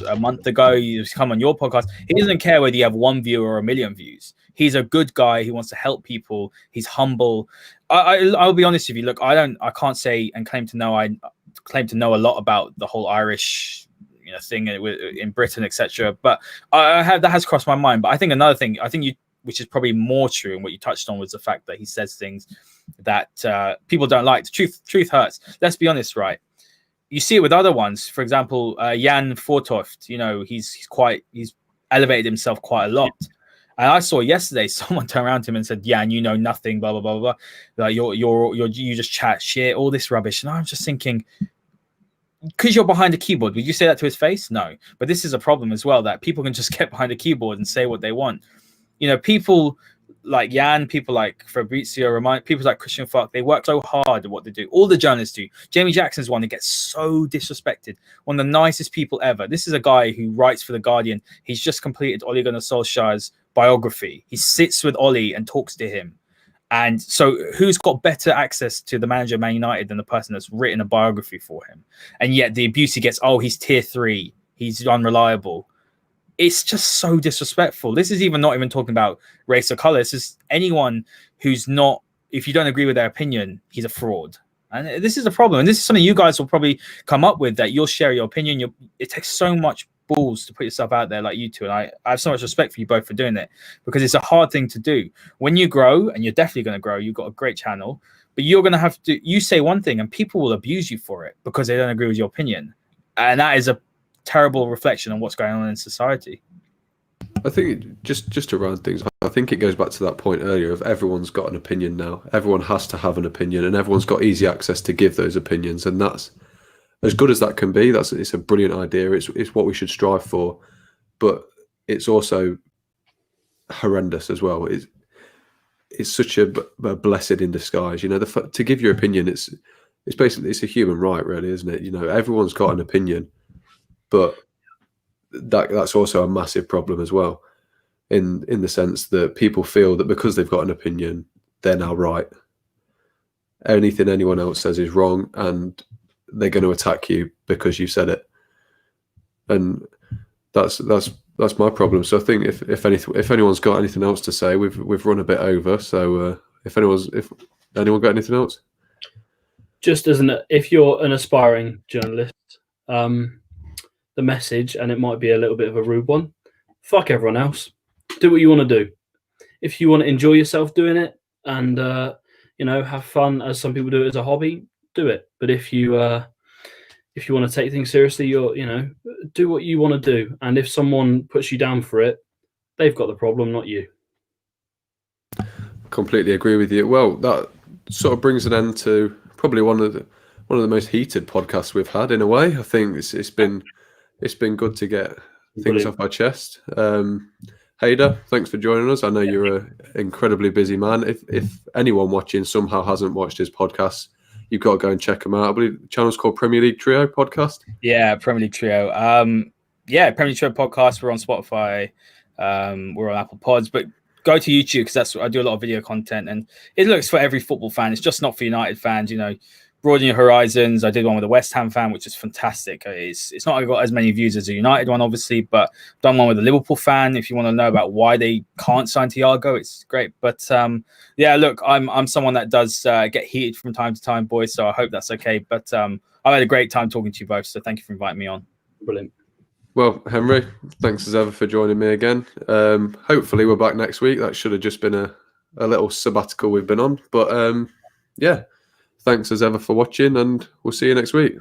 a month ago. He's come on your podcast. He doesn't care whether you have 1 view or 1 million views. He's a good guy. He wants to help people. He's humble. I'll be honest with you. Look, I can't say and claim to know a lot about the whole Irish thing in Britain, etc. But that has crossed my mind. But I think another thing, which is probably more true, and what you touched on was the fact that he says things that people don't like. The truth hurts. Let's be honest, right? You see it with other ones. For example, Jan Fortoft. He's elevated himself quite a lot. And I saw yesterday someone turn around to him and said, "Jan, you know nothing, blah blah blah blah. Like you just chat shit, all this rubbish." And I'm just thinking, because you're behind a keyboard, would you say that to his face? No. But this is a problem as well, that people can just get behind a keyboard and say what they want. People like Jan, people like Fabrizio Romano, people like Christian Falk, they work so hard at what they do. All the journalists do. Jamie Jackson's one that gets so disrespected. One of the nicest people ever. This is a guy who writes for The Guardian. He's just completed Ole Gunnar Solskjaer's biography. He sits with Ole and talks to him. And so who's got better access to the manager of Man United than the person that's written a biography for him? And yet the abuse he gets, he's tier 3. He's unreliable. It's just so disrespectful. This is not even talking about race or color. This is anyone who's not, if you don't agree with their opinion, he's a fraud. And this is a problem. And this is something you guys will probably come up with, that you'll share your opinion. It takes so much balls to put yourself out there like you two. And I have so much respect for you both for doing it, because it's a hard thing to do. When you grow, and you're definitely going to grow, you've got a great channel, but you're going to have to, you say one thing and people will abuse you for it because they don't agree with your opinion. And that is a terrible reflection on what's going on in society. I think just to round things, I think it goes back to that point earlier of everyone's got an opinion now. Everyone has to have an opinion, and everyone's got easy access to give those opinions, and that's as good as that can be. It's a brilliant idea. It's what we should strive for, but it's also horrendous as well. It's such a blessing in disguise. To give your opinion, it's basically a human right, really, isn't it? Everyone's got an opinion. But that's also a massive problem as well, in the sense that people feel that because they've got an opinion, they're now right. Anything anyone else says is wrong, and they're going to attack you because you said it. And that's my problem. So I think if anyone's got anything else to say, we've run a bit over. So if anyone got anything else, just if you're an aspiring journalist, the message, and it might be a little bit of a rude one, fuck everyone else, do what you want to do. If you want to enjoy yourself doing it and have fun, as some people do it as a hobby, do it. But if you want to take things seriously, do what you want to do. And if someone puts you down for it, they've got the problem, not you. Completely agree with you. Well, that sort of brings an end to probably one of the most heated podcasts we've had, in a way. I think it's been good to get things off our chest. Haider, thanks for joining us. I know you're an incredibly busy man. If anyone watching somehow hasn't watched his podcast, you've got to go and check him out. I believe the channel's called Premier League Trio Podcast. Yeah, Premier League Trio. Premier League Trio Podcast. We're on Spotify. We're on Apple Pods, but go to YouTube, because that's what I do, a lot of video content, and it looks for every football fan. It's just not for United fans. Broaden your horizons. I did one with a West Ham fan, which is fantastic. It's not got as many views as a United one, obviously, but done one with a Liverpool fan. If you want to know about why they can't sign Thiago, it's great. But look, I'm someone that does get heated from time to time, boys. So I hope that's okay. But I've had a great time talking to you both. So thank you for inviting me on. Brilliant. Well, Henry, thanks as ever for joining me again. Hopefully we're back next week. That should have just been a little sabbatical we've been on, but thanks as ever for watching, and we'll see you next week.